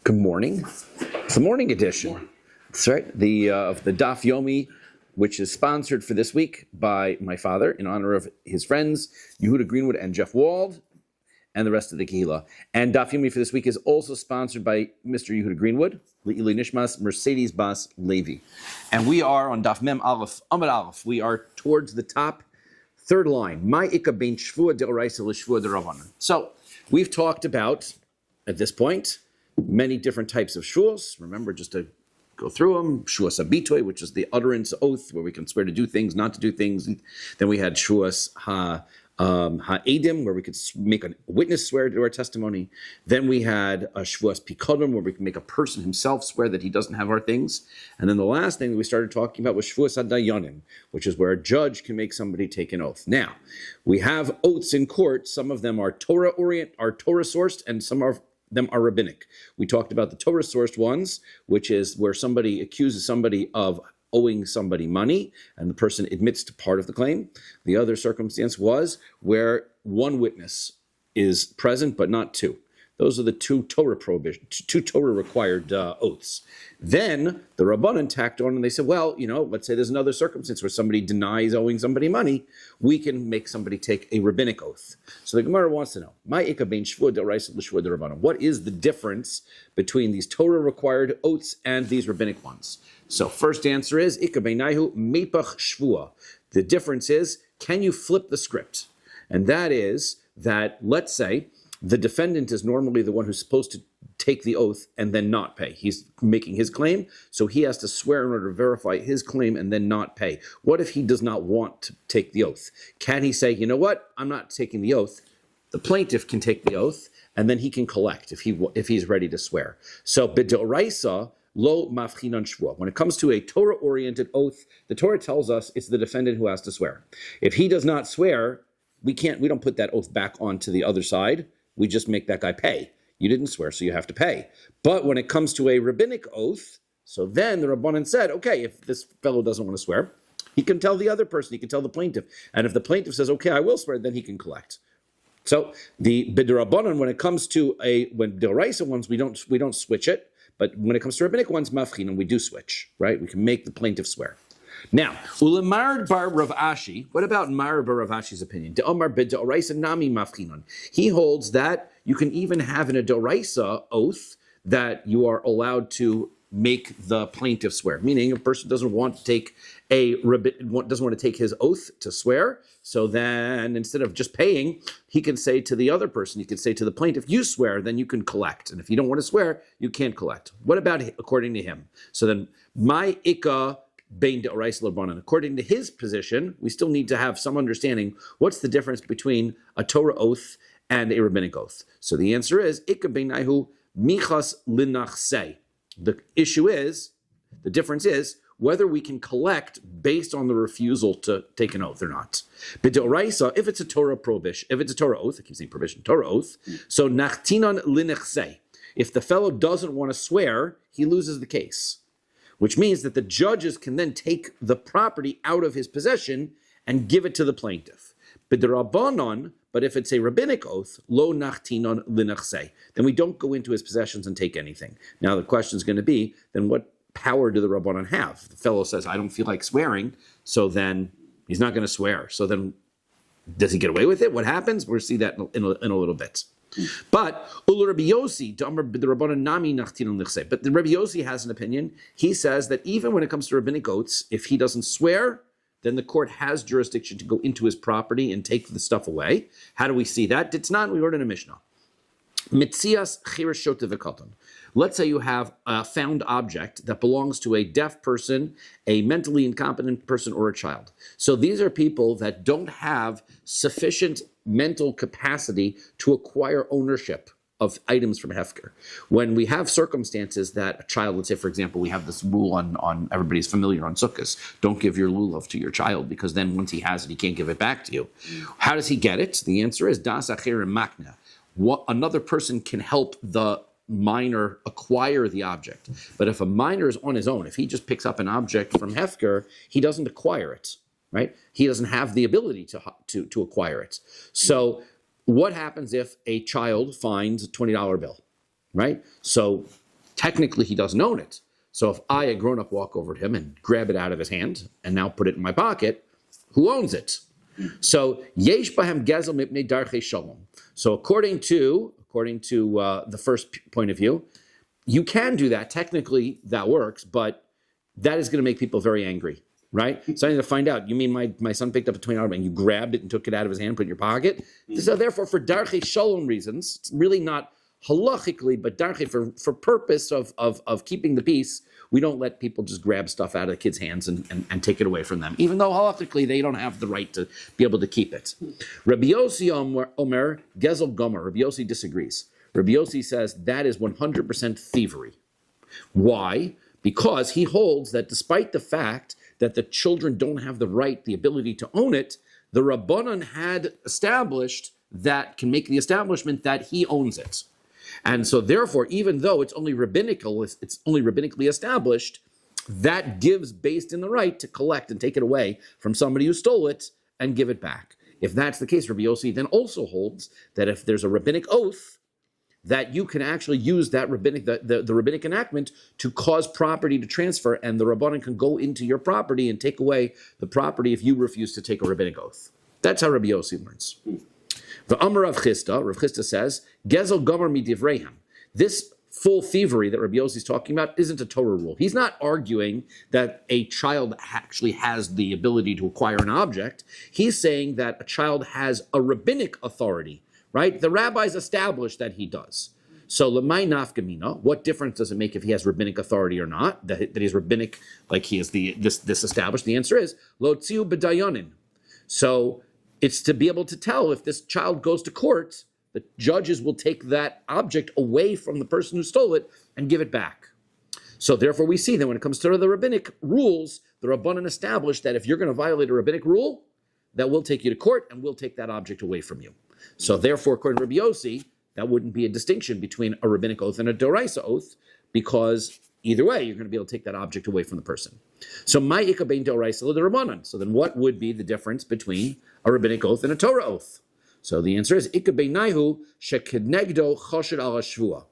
Good morning. It's the morning edition. That's right. Of the Daf Yomi, which is sponsored for this week by my father in honor of his friends Yehuda Greenwood and Jeff Wald and the rest of the Kehila. And Daf Yomi for this week is also sponsored by Mr. Yehuda Greenwood, Le'ili Nishmas, Mercedes Bas Levi. And we are on Daf Mem Aleph, Amud Aleph. We are towards the top third line. My Ika bein Shvua de'oraisa l'Shvua de'Rabbanan. So we've talked about, at this point, many different types of Shevuos. Remember, just to go through them, Shevuos Habitoy, which is the utterance oath, where we can swear to do things, not to do things. Then we had Shevuos Ha'edim, where we could make a witness swear to our testimony. Then we had a Shevuos Pikodon, where we can make a person himself swear that he doesn't have our things. And then the last thing that we started talking about was Shevuos Hadayanim, which is where a judge can make somebody take an oath. Now, we have oaths in court. Some of them are Torah sourced, and some of them are rabbinic. We talked about the Torah sourced ones, which is where somebody accuses somebody of owing somebody money, and the person admits to part of the claim. The other circumstance was where one witness is present, but not two. Those are the two Torah required oaths. Then the Rabbanan tacked on and they said, well, let's say there's another circumstance where somebody denies owing somebody money. We can make somebody take a rabbinic oath. So the Gemara wants to know, what is the difference between these Torah required oaths and these rabbinic ones? So first answer is, the difference is, can you flip the script? And that is that, let's say, the defendant is normally the one who's supposed to take the oath and then not pay. He's making his claim, so he has to swear in order to verify his claim and then not pay. What if he does not want to take the oath? Can he say, you know what, I'm not taking the oath? The plaintiff can take the oath, and then he can collect if he's ready to swear. So, b'doraisa lo mafchinan shvua. When it comes to a Torah-oriented oath, the Torah tells us it's the defendant who has to swear. If he does not swear, we don't put that oath back onto the other side. We just make that guy pay. You didn't swear, so you have to pay. But when it comes to a rabbinic oath, so then the Rabbanan said, okay, if this fellow doesn't want to swear, he can tell the other person, he can tell the plaintiff. And if the plaintiff says, okay, I will swear, then he can collect. So the B'derabbanan, when it comes to when D'oraisa ones, we don't switch it. But when it comes to rabbinic ones, mafchinan, we do switch, right? We can make the plaintiff swear. Now, Ulemar bar Rav Ashi, what about Mar bar Rav Ashi's opinion? De'omar b'de'oraisa nami mafchinon. He holds that you can even have in a de'oraisa oath that you are allowed to make the plaintiff swear. Meaning, a person doesn't want to take his oath to swear. So then, instead of just paying, he can say to the other person, he can say to the plaintiff, you swear, then you can collect. And if you don't want to swear, you can't collect. What about according to him? So then, my ikka bein de'oraisa l'Rabbanan. According to his position, we still need to have some understanding what's the difference between a Torah oath and a rabbinic oath. So the answer is ikka beinahu michas linachsei. The difference is whether we can collect based on the refusal to take an oath or not. B'de'oraisa, if it's a Torah prohibition, if it's a Torah oath, I keep saying prohibition, Torah oath, so nachtinan linachsei. If the fellow doesn't want to swear, he loses the case. Which means that the judges can then take the property out of his possession and give it to the plaintiff. But if it's a rabbinic oath, lo nachtinon linachsei, then we don't go into his possessions and take anything. Now the question is going to be, then what power do the Rabbanan have? The fellow says, I don't feel like swearing, so then he's not going to swear. So then, does he get away with it? What happens? We'll see that in a little bit. But the Rabbi Yossi has an opinion. He says that even when it comes to rabbinic oaths, if he doesn't swear, then the court has jurisdiction to go into his property and take the stuff away. How do we see that? It's not, we wrote in a Mishnah. Mitzias chirashot v'katan. Let's say you have a found object that belongs to a deaf person, a mentally incompetent person, or a child. So these are people that don't have sufficient mental capacity to acquire ownership of items from Hefker. When we have circumstances that a child, let's say, for example, we have this rule on everybody's familiar on Sukkot, don't give your lulav to your child, because then once he has it, he can't give it back to you. How does he get it? The answer is das acher makna. Another person can help the minor acquire the object. But if a minor is on his own, if he just picks up an object from Hefker, he doesn't acquire it, right? He doesn't have the ability to acquire it. So what happens if a child finds a $20 bill, right? So technically he doesn't own it. So if I, a grown-up, walk over to him and grab it out of his hand and now put it in my pocket, who owns it? So yesh bahem gezel mipnei darchei shalom. So according to the first point of view, you can do that. Technically, that works, but that is going to make people very angry, right? So I need to find out. You mean my son picked up a $20 and you grabbed it and took it out of his hand, put it in your pocket? So therefore, for darchei shalom reasons, it's really not halachically, but darchei for purpose of keeping the peace, we don't let people just grab stuff out of the kids' hands and take it away from them, even though halachically they don't have the right to be able to keep it. Rabbi Yossi Omer Gezel Gomer. Rabbi Yossi disagrees. Rabbi Yossi says that is 100% thievery. Why? Because he holds that despite the fact that the children don't have the ability to own it, the Rabbanan had established that, can make the establishment that he owns it. And so therefore, even though it's only rabbinically established, that gives based in the right to collect and take it away from somebody who stole it and give it back. If that's the case, Rabbi Yossi then also holds that if there's a rabbinic oath, that you can actually use that the rabbinic enactment to cause property to transfer, and the Rabbanan can go into your property and take away the property if you refuse to take a rabbinic oath. That's how Rabbi Yossi learns. The Amar Rav Chisda says, Gezel Gomer midivreihem. This full thievery that Rabbi Yossi is talking about isn't a Torah rule. He's not arguing that a child actually has the ability to acquire an object. He's saying that a child has a rabbinic authority, right? The rabbis established that he does. So lemay nafkamina, what difference does it make if he has rabbinic authority or not? That he's rabbinic, like he is this established? The answer is lo tziu b'dayanin. So it's to be able to tell if this child goes to court, the judges will take that object away from the person who stole it and give it back. So therefore we see that when it comes to the rabbinic rules, the Rabbanan established that if you're going to violate a rabbinic rule, that will take you to court and we'll take that object away from you. So therefore, according to Rabbi Yossi, that wouldn't be a distinction between a rabbinic oath and a doraisa oath, because either way, you're going to be able to take that object away from the person. So my ikabein doraisa l'derabbanan. So then what would be the difference between a rabbinic oath and a Torah oath? So the answer is ikabein naihu shekednegdo choshed al shvua.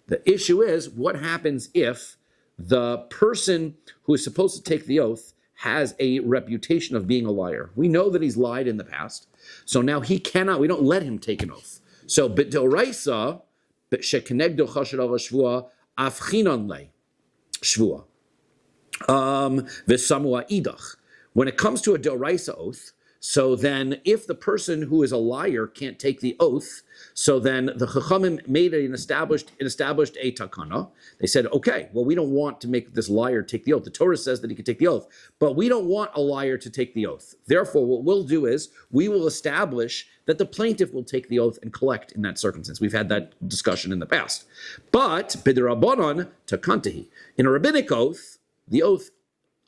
The issue is, what happens if the person who is supposed to take the oath has a reputation of being a liar? We know that he's lied in the past. So now we don't let him take an oath. So, b'doraisa, shekenegdo chashed al shvua, afchinon le shvua, v'samua idach. When it comes to a doraisa oath, so then if the person who is a liar can't take the oath, so then the Chachamim made established a takana. They said, okay, well, we don't want to make this liar take the oath. The Torah says that he can take the oath, but we don't want a liar to take the oath. Therefore, what we'll do is we will establish that the plaintiff will take the oath and collect in that circumstance. We've had that discussion in the past. But b'derabbanan takantahi. In a rabbinic oath, the oath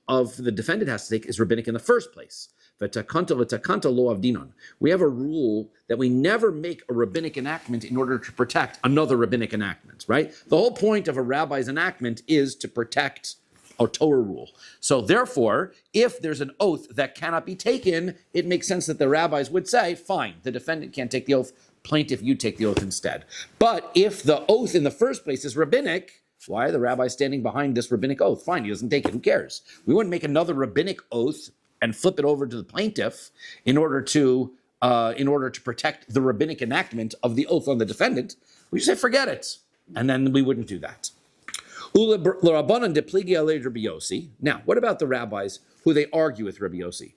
of the defendant has to take is rabbinic in the first place. V'takanta lo avdinon. We have a rule that we never make a rabbinic enactment in order to protect another rabbinic enactment, right? The whole point of a rabbi's enactment is to protect a Torah rule. So therefore, if there's an oath that cannot be taken, it makes sense that the rabbis would say, fine, the defendant can't take the oath, plaintiff, you take the oath instead. But if the oath in the first place is rabbinic, why are the rabbis standing behind this rabbinic oath? Fine, he doesn't take it, who cares? We wouldn't make another rabbinic oath and flip it over to the plaintiff in order to protect the rabbinic enactment of the oath on the defendant. We just say, forget it. And then we wouldn't do that. Now, what about the rabbis who they argue with Rabbi Yossi?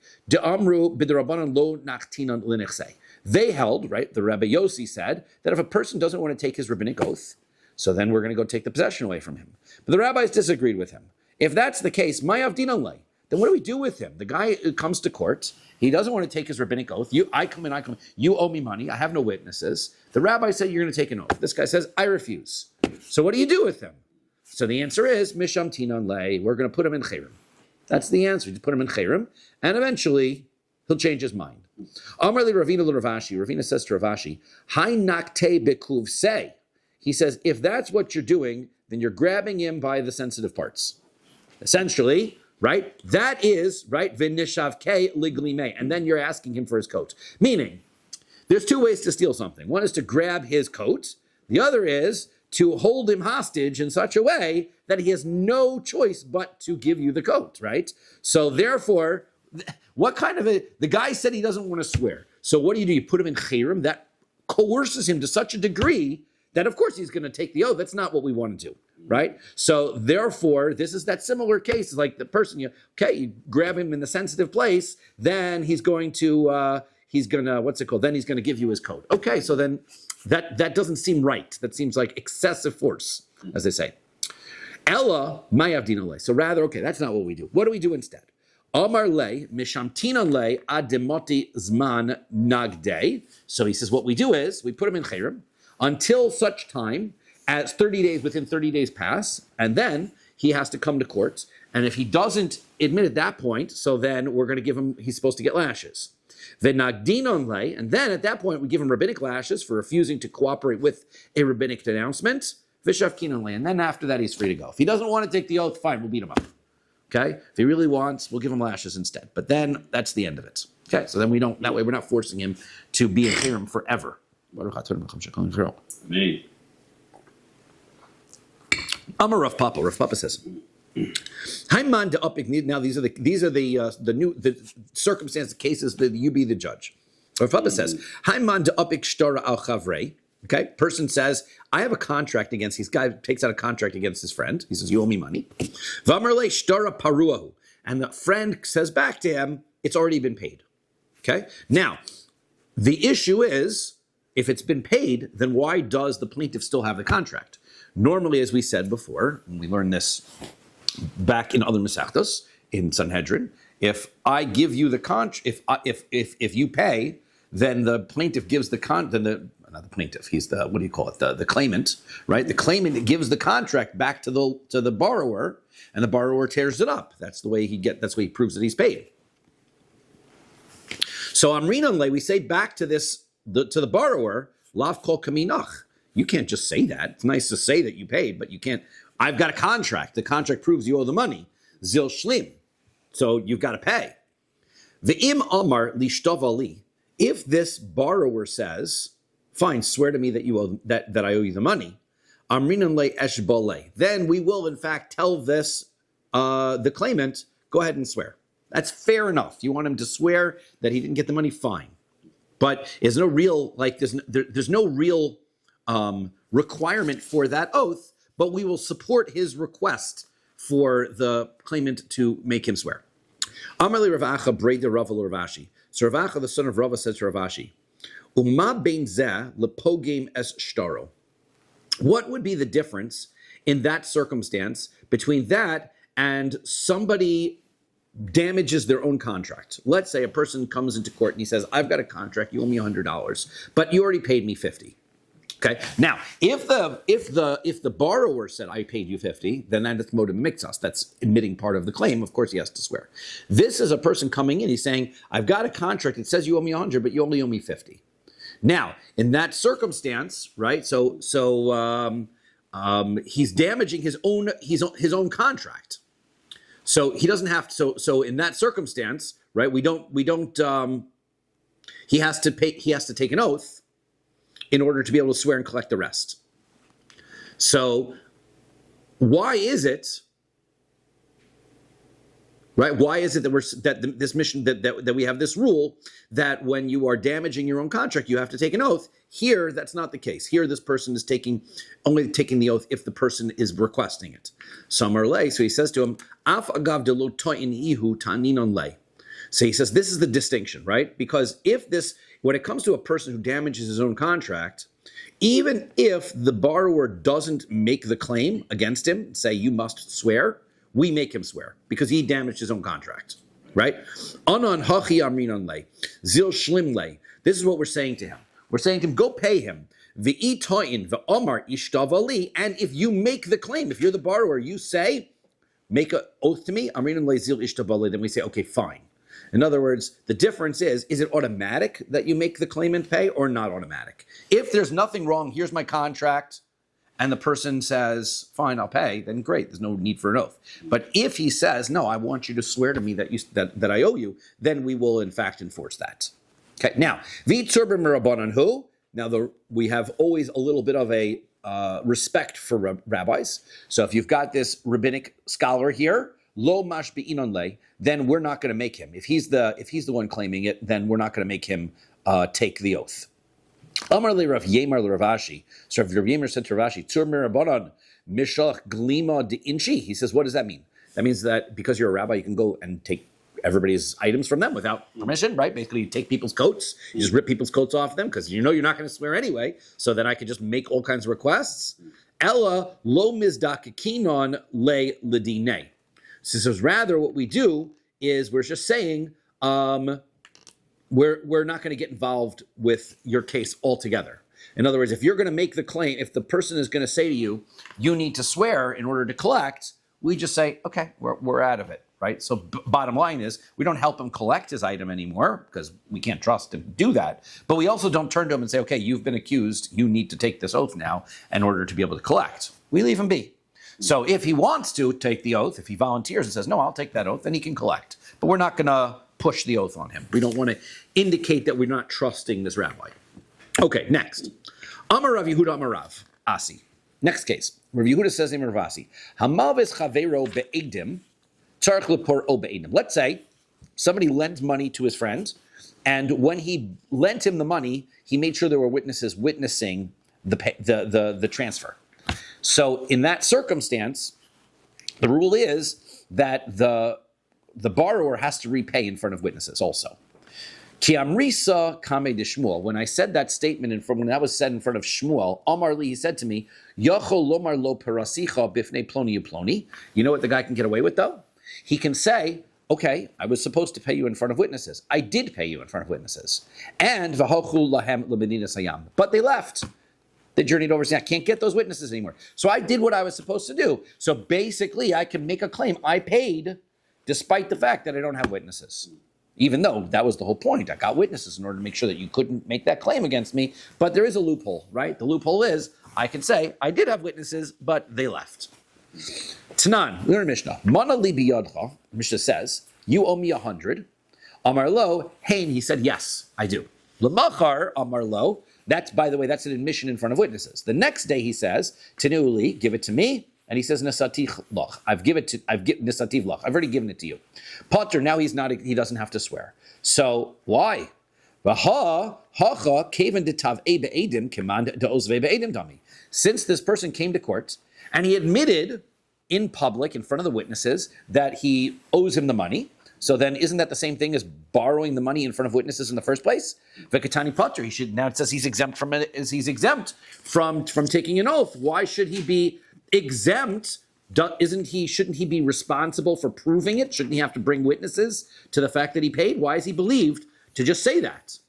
They held, right, the Rabbi Yossi said, that if a person doesn't want to take his rabbinic oath, so then we're going to go take the possession away from him. But the rabbis disagreed with him. If that's the case, then what do we do with him? The guy comes to court, he doesn't want to take his rabbinic oath. I come in, you owe me money, I have no witnesses. The rabbi said, you're going to take an oath. This guy says, I refuse. So what do you do with him? So the answer is, Misham Tinan Le, we're going to put him in Chayrim. That's the answer. You put him in Chayrim, and eventually he'll change his mind. Amar li Ravina li Ravashi. Ravina says to Ravashi, Hai nakte bekuv say. He says, if that's what you're doing, then you're grabbing him by the sensitive parts. Essentially, right? That is, right, v'nishavke liglime, and then you're asking him for his coat. Meaning, there's two ways to steal something. One is to grab his coat. The other is to hold him hostage in such a way that he has no choice but to give you the coat, right? So therefore, the guy said he doesn't want to swear. So what do? You put him in chayrim. That coerces him to such a degree that of course he's going to take the oath. That's not what we want to do, right? So therefore, this is that similar case. It's like the person, you grab him in the sensitive place, then he's going to, then he's going to give you his coat. Okay, so then that doesn't seem right. That seems like excessive force, as they say. Ella mayav dinale. So rather, okay, that's not what we do. What do we do instead? Amar le mishamtinan le ademoti zman nagde. So he says, what we do is we put him in chayrim until such time as 30 days, within 30 days pass, and then he has to come to court. And if he doesn't admit at that point, so then we're going to give him, he's supposed to get lashes. V'nagdinon le, and then at that point we give him rabbinic lashes for refusing to cooperate with a rabbinic denouncement. V'shavkinon le, and then after that he's free to go. If he doesn't want to take the oath, fine, we'll beat him up. Okay? If he really wants, we'll give him lashes instead. But then that's the end of it. Okay? So then that way we're not forcing him to be a Yereim forever. Me. I'm a Rav Papa. Rav Papa says, now these are the circumstances, cases that you be the judge. Rav Papa says, okay, person says, I have a contract against, this guy takes out a contract against his friend. He says, you owe me money. And the friend says back to him, it's already been paid. Okay? Now, the issue is, if it's been paid, then why does the plaintiff still have the contract? Normally, as we said before, and we learned this back in other Masechtos, in Sanhedrin, if I give you the contract, if you pay, then the plaintiff gives the not the plaintiff, he's the, what do you call it, the claimant, right? The claimant gives the contract back to the borrower, and the borrower tears it up. That's the way that's the way he proves that he's paid. So Amrinan le, we say back to the borrower, lav kol kaminach. You can't just say that. It's nice to say that you paid, but you can't. I've got a contract. The contract proves you owe the money. Zil shlim. So you've got to pay. Ve'im amar lishtov ali. If this borrower says, fine, swear to me that you owe that I owe you the money, amrinan le eshbole. Then we will in fact tell the claimant, go ahead and swear. That's fair enough. You want him to swear that he didn't get the money, fine. But there's no real requirement for that oath, but we will support his request for the claimant to make him swear. Amarli Ravacha Breda Rava Ravashi. So Ravacha, the son of Rava, says to Ravashi, Uma bein zeh lepogem es shtaro. What would be the difference in that circumstance between that and somebody damages their own contract? Let's say a person comes into court and he says, I've got a contract, you owe me $100, but you already paid me $50. Okay. Now, if the borrower said I paid you $50, then that's modem mixas. That's admitting part of the claim. Of course, he has to swear. This is a person coming in. He's saying, I've got a contract. It says you owe me $100, but you only owe me $50. Now, in that circumstance, right? So he's damaging his own contract. So he doesn't have to. So in that circumstance, right? We don't. He has to pay. He has to take an oath in order to be able to swear and collect the rest. So why is it, right? Why is it that we have this rule that when you are damaging your own contract, you have to take an oath? Here, that's not the case. Here, this person is only taking the oath if the person is requesting it. So he says to him, Af agav de lo to'in ihu ta'ninon lei. So he says, this is the distinction, right? Because when it comes to a person who damages his own contract, even if the borrower doesn't make the claim against him, say you must swear, we make him swear because he damaged his own contract, right? Anan hachi amrinan lei, zil shlim lei. This is what we're saying to him. We're saying to him, go pay him. V'i to'in v'omar ishtav ali. And if you make the claim, if you're the borrower, you say, make an oath to me, amrinan lei zil ishtav ali. Then we say, okay, fine. In other words, the difference is it automatic that you make the claimant pay or not automatic? If there's nothing wrong, here's my contract, and the person says, fine, I'll pay, then great, there's no need for an oath. But if he says, no, I want you to swear to me that I owe you, then we will in fact enforce that. Okay, now, we have always a little bit of a respect for rabbis. So if you've got this rabbinic scholar here, lo mashbi'in on lei, then we're not going to make him. If he's the one claiming it, then we're not going to make him take the oath. Amar le Rav Yemar le Rav Ashi. So Rav Yemer said to Rav Ashi, Tzur mirabanan mishach glima de inchi. He says, what does that mean? That means that because you're a rabbi, you can go and take everybody's items from them without permission, right? Basically, you take people's coats, you just rip people's coats off them because you know you're not going to swear anyway, so then I could just make all kinds of requests. Ella lo mizdakinon le ledine. So it says, rather what we do is we're just saying we're not going to get involved with your case altogether. In other words, if you're going to make the claim, if the person is going to say to you, you need to swear in order to collect, we just say, okay, we're out of it, right? So bottom line is, we don't help him collect his item anymore because we can't trust him to do that. But we also don't turn to him and say, okay, you've been accused, you need to take this oath now in order to be able to collect. We leave him be. So if he wants to take the oath, if he volunteers and says, no, I'll take that oath, then he can collect. But we're not going to push the oath on him. We don't want to indicate that we're not trusting this rabbi. Okay, next. Amar Rav Yehuda Amar Rav Asi. Next case. Rav Yehuda says in Rav Asi, Hamalves chavero be'edim, tzarich lepor o be'edim. Let's say somebody lent money to his friend, and when he lent him the money, he made sure there were witnesses witnessing the transfer. So in that circumstance, the rule is that the borrower has to repay in front of witnesses also. Ki amrisa kame de Shmuel. When I said that statement when that was said in front of Shmuel, Amar li, he said to me, Yachol lomar lo perasicha bifnei ploni uploni. You know what the guy can get away with though? He can say, okay, I was supposed to pay you in front of witnesses. I did pay you in front of witnesses. And v'hochu lahem lebedina sayam. But they left. They journeyed over, saying, I can't get those witnesses anymore. So I did what I was supposed to do. So basically, I can make a claim. I paid despite the fact that I don't have witnesses. Even though that was the whole point. I got witnesses in order to make sure that you couldn't make that claim against me. But there is a loophole, right? The loophole is, I can say, I did have witnesses, but they left. Tanan, we learn Mishnah. Mana li biyadcha, Mishnah says, you owe me 100. Amar lo, hein, he said, yes, I do. Lamachar, amar lo, that's, by the way, that's an admission in front of witnesses. The next day he says, Tenuuli, give it to me. And he says, Nesativ lach. I've already given it to you. Potter, now he doesn't have to swear. So why? Since this person came to court and he admitted in public, in front of the witnesses, that he owes him the money, so then isn't that the same thing as borrowing the money in front of witnesses in the first place? Vekatani Potter, now it says he's exempt from it, he's exempt from taking an oath. Why should he be exempt? Shouldn't he be responsible for proving it? Shouldn't he have to bring witnesses to the fact that he paid? Why is he believed to just say that?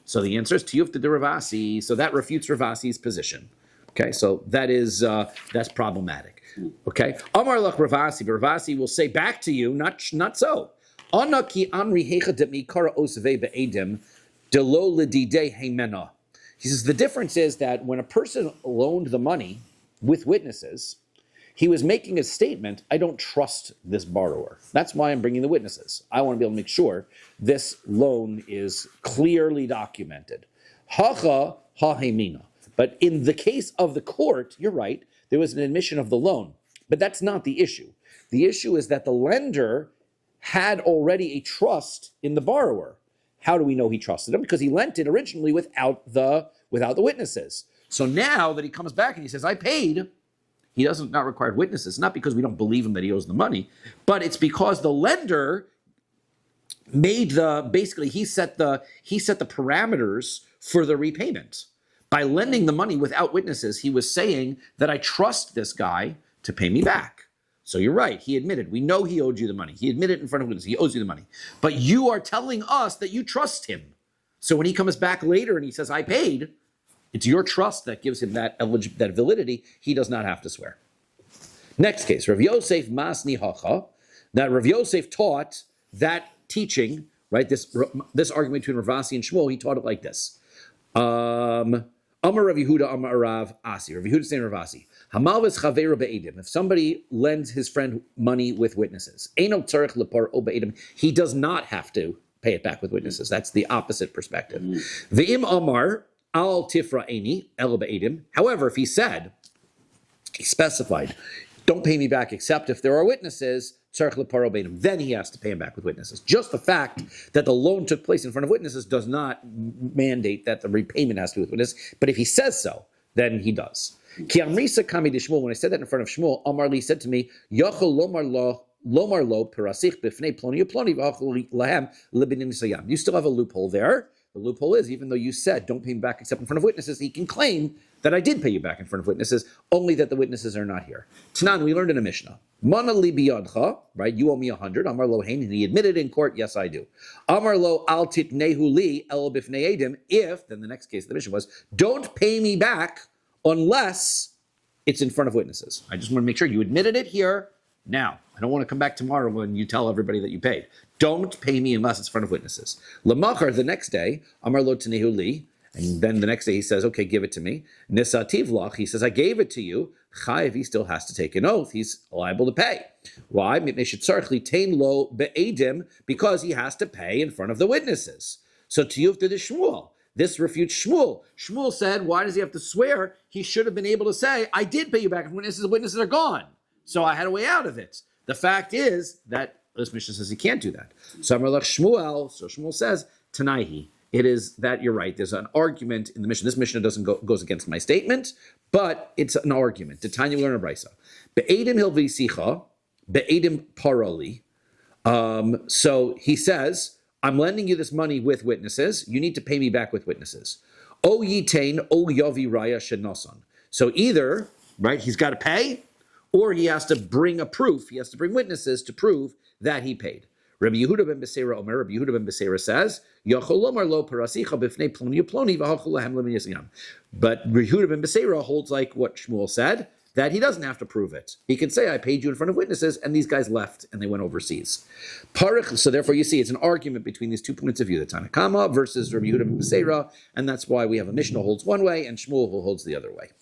So the answer is Tiyuf de Ravasi. So that refutes Ravasi's position. Okay, so that's problematic. Okay, Amar lach Ravasi, but Ravasi will say back to you, not so. Anaki amri hecha de mikara osve be'edim delo ledidei heimena. He says the difference is that when a person loaned the money with witnesses, he was making a statement, I don't trust this borrower. That's why I'm bringing the witnesses. I want to be able to make sure this loan is clearly documented. Hacha ha'hemina. But in the case of the court, you're right, there was an admission of the loan. But that's not the issue. The issue is that the lender had already a trust in the borrower. How do we know he trusted him? Because he lent it originally without the witnesses. So now that he comes back and he says, I paid, he doesn't not require witnesses, not because we don't believe him that he owes the money, but it's because the lender made he set the parameters for the repayment. By lending the money without witnesses, he was saying that I trust this guy to pay me back. So you're right, he admitted, we know he owed you the money. He admitted in front of witnesses, he owes you the money. But you are telling us that you trust him. So when he comes back later and he says, I paid, it's your trust that gives him that validity. He does not have to swear. Next case, Rav Yosef Masni Hacha, that Rav Yosef taught that teaching, right? This argument between Ravasi and Shmuel, he taught it like this. Amar Rav Yehuda, Amar Rav Asi. Rav Yehuda saying Ravasi. Hamalves chaveru be'edim. If somebody lends his friend money with witnesses, Eino tzarich lepar o be'edim. He does not have to pay it back with witnesses. That's the opposite perspective. Ve'im Amar Al tifra eni el be'edim. However, if he said, he specified, don't pay me back except if there are witnesses, then he has to pay him back with witnesses. Just the fact that the loan took place in front of witnesses does not mandate that the repayment has to be with witnesses. But if he says so, then he does. When I said that in front of Shmuel, Amar Li said to me, Lomar lo perasich b'fnei ploni u'ploni v'achol lahem libinin nisayam. You still have a loophole there. The loophole is, even though you said don't pay me back except in front of witnesses, he can claim that I did pay you back in front of witnesses, only that the witnesses are not here. Tanan, we learned in a Mishnah. Mana li biyadcha, right? You owe me 100. Amar lo hein, and he admitted in court, yes, I do. Amar lo al titnehu li el b'fnei edim. If, then the next case of the Mishnah was, don't pay me back unless it's in front of witnesses. I just want to make sure you admitted it here. Now, I don't want to come back tomorrow when you tell everybody that you paid. Don't pay me unless it's in front of witnesses. Lamachar, the next day, Amar lo tnehu li, and then the next day he says, okay, give it to me. Nisativ lach, he says, I gave it to you. Chayiv, he still has to take an oath. He's liable to pay. Why? Because he has to pay in front of the witnesses. So tiyuv to the Shmuel. This refutes Shmuel. Shmuel said, why does he have to swear? He should have been able to say, I did pay you back in witnesses. The witnesses are gone. So I had a way out of it. The fact is that this Mishnah says he can't do that. So Shmuel says, Tanaihi. It is that you're right. There's an argument in the Mishnah. This Mishnah goes against my statement, but it's an argument. Tanya learn a brisa. Be'edim hilvisicha, be'edim paroli. So he says, I'm lending you this money with witnesses. You need to pay me back with witnesses. O yitain, o yavi raya shenosan. So either, right, he's got to pay, or he has to bring a proof. He has to bring witnesses to prove that he paid. Rabbi Yehuda ben Beseira Omer, Rabbi Yehuda ben Beseira says, Yacholomar lo parasicha b'fnei ploni u'ploni v'hachol lahem l'min yisayam. But Rabbi Yehuda ben Beseira holds like what Shmuel said, that he doesn't have to prove it. He can say, I paid you in front of witnesses, and these guys left, and they went overseas. So therefore you see, it's an argument between these 2 points of view, the Tanakama versus Rabbi Yehuda ben Beseira, and that's why we have a Mishnah holds one way, and Shmuel who holds the other way.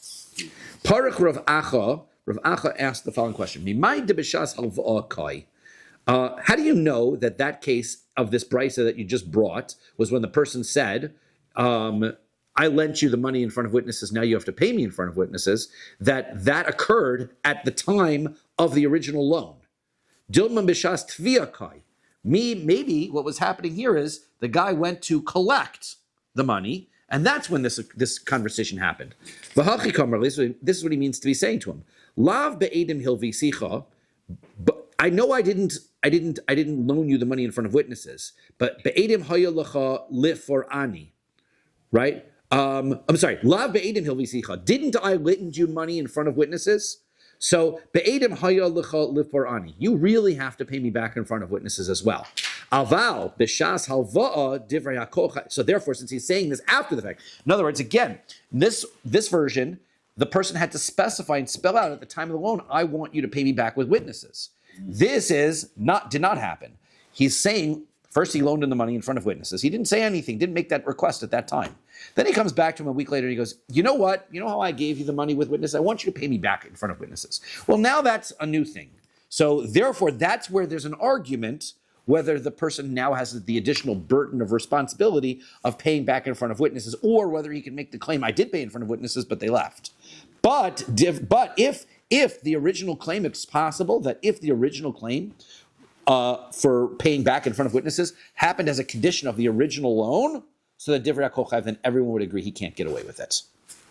Parach Rav Acha asked the following question, Mimai de b'shas halva'a kai. How do you know that case of this brisa that you just brought was when the person said, I lent you the money in front of witnesses, now you have to pay me in front of witnesses, that occurred at the time of the original loan? Dilman b'shas tvia kai. Maybe what was happening here is the guy went to collect the money, and that's when this conversation happened. This is what he means to be saying to him. Lav be'edim hilvisicha, but I know I didn't loan you the money in front of witnesses, but be'edim hayalacha liforani, right? I'm sorry, lav be'edim hilvisicha. Didn't I lend you money in front of witnesses? So be'edim hayalacha liforani. You really have to pay me back in front of witnesses as well. Aval b'shas halva'a divrei hakocha. So therefore, since he's saying this after the fact, in other words, again, this version, the person had to specify and spell out at the time of the loan, I want you to pay me back with witnesses. This did not happen. He's saying, first he loaned him the money in front of witnesses. He didn't say anything, didn't make that request at that time. Then he comes back to him a week later and he goes, you know what? You know how I gave you the money with witnesses? I want you to pay me back in front of witnesses. Well, now that's a new thing. So therefore, that's where there's an argument whether the person now has the additional burden of responsibility of paying back in front of witnesses, or whether he can make the claim, I did pay in front of witnesses, but they left. But if the original claim, it's possible that if the original claim for paying back in front of witnesses happened as a condition of the original loan, so that divrei hakochav, then everyone would agree he can't get away with it.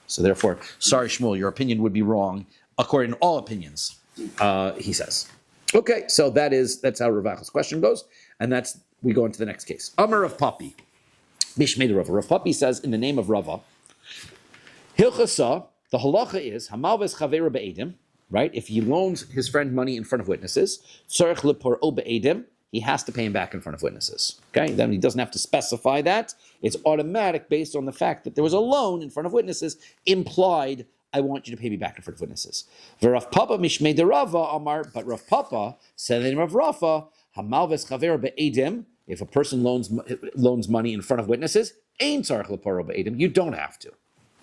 So therefore, sorry Shmuel, your opinion would be wrong according to all opinions, he says. Okay, so that's how Rav Acha's question goes, and we go into the next case. Amar of Papi, Mishmei Rava. Rav Papi says in the name of Rava, Hilchasa, the halacha is hamalves chaveira be'edim, right? If he loans his friend money in front of witnesses, tzarich leporo be'edim, he has to pay him back in front of witnesses. Okay, then he doesn't have to specify that. It's automatic based on the fact that there was a loan in front of witnesses implied. I want you to pay me back in front of witnesses. Rav Papa mishmei de Rava Amar, but Rav Papa said in the name of Rafa, hamalves chaveira be'edim. If a person loans money in front of witnesses, ein tzarich leporo be'edim, you don't have to.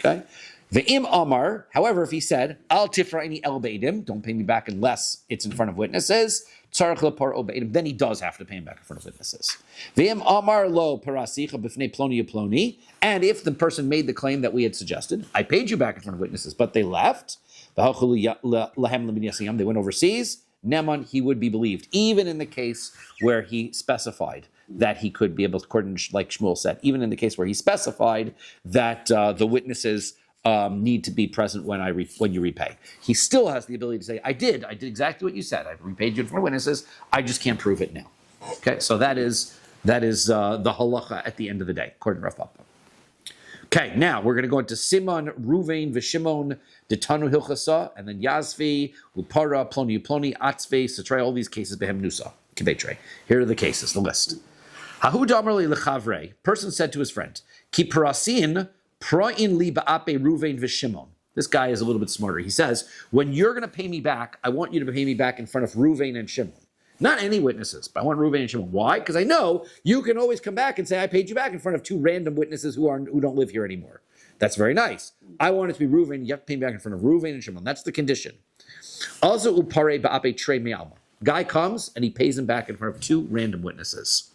Okay. Ve'im Amar, however, if he said, Al tifra'ini el beidim, don't pay me back unless it's in front of witnesses, tzarech lepar o beidim, then he does have to pay him back in front of witnesses. Ve'im Amar lo parasicha b'fnei ploni ploni, and if the person made the claim that we had suggested, I paid you back in front of witnesses, but they left, they went overseas, Neman, he would be believed, even in the case where he specified that he could be able to, according to, like Shmuel said, even in the case where he specified that the witnesses need to be present when you repay. He still has the ability to say, I did exactly what you said. I repaid you in front of witnesses. I just can't prove it now. Okay, so that is the halacha at the end of the day, according to Rav Papa. Okay, now we're going to go into Simon, Ruvain, Veshimon, Detanu Hilchasa, and then Yazvi, Upara, Ploni, Atzve, Satray, all these cases, Behem Nusa, Kibetre. Here are the cases, the list. Hahu Damarli Lechavre, person said to his friend, Ki Parasin, Pra'in li ba'ape Ruvain Veshimon. This guy is a little bit smarter. He says, when you're going to pay me back, I want you to pay me back in front of Ruvain and Shimon. Not any witnesses, but I want Ruvain and Shimon. Why? Because I know you can always come back and say, I paid you back in front of two random witnesses who don't live here anymore. That's very nice. I want it to be Ruvain. You have to pay me back in front of Ruvain and Shimon. That's the condition. Also, upare ba'ape tre me'alma. Guy comes and he pays him back in front of two random witnesses.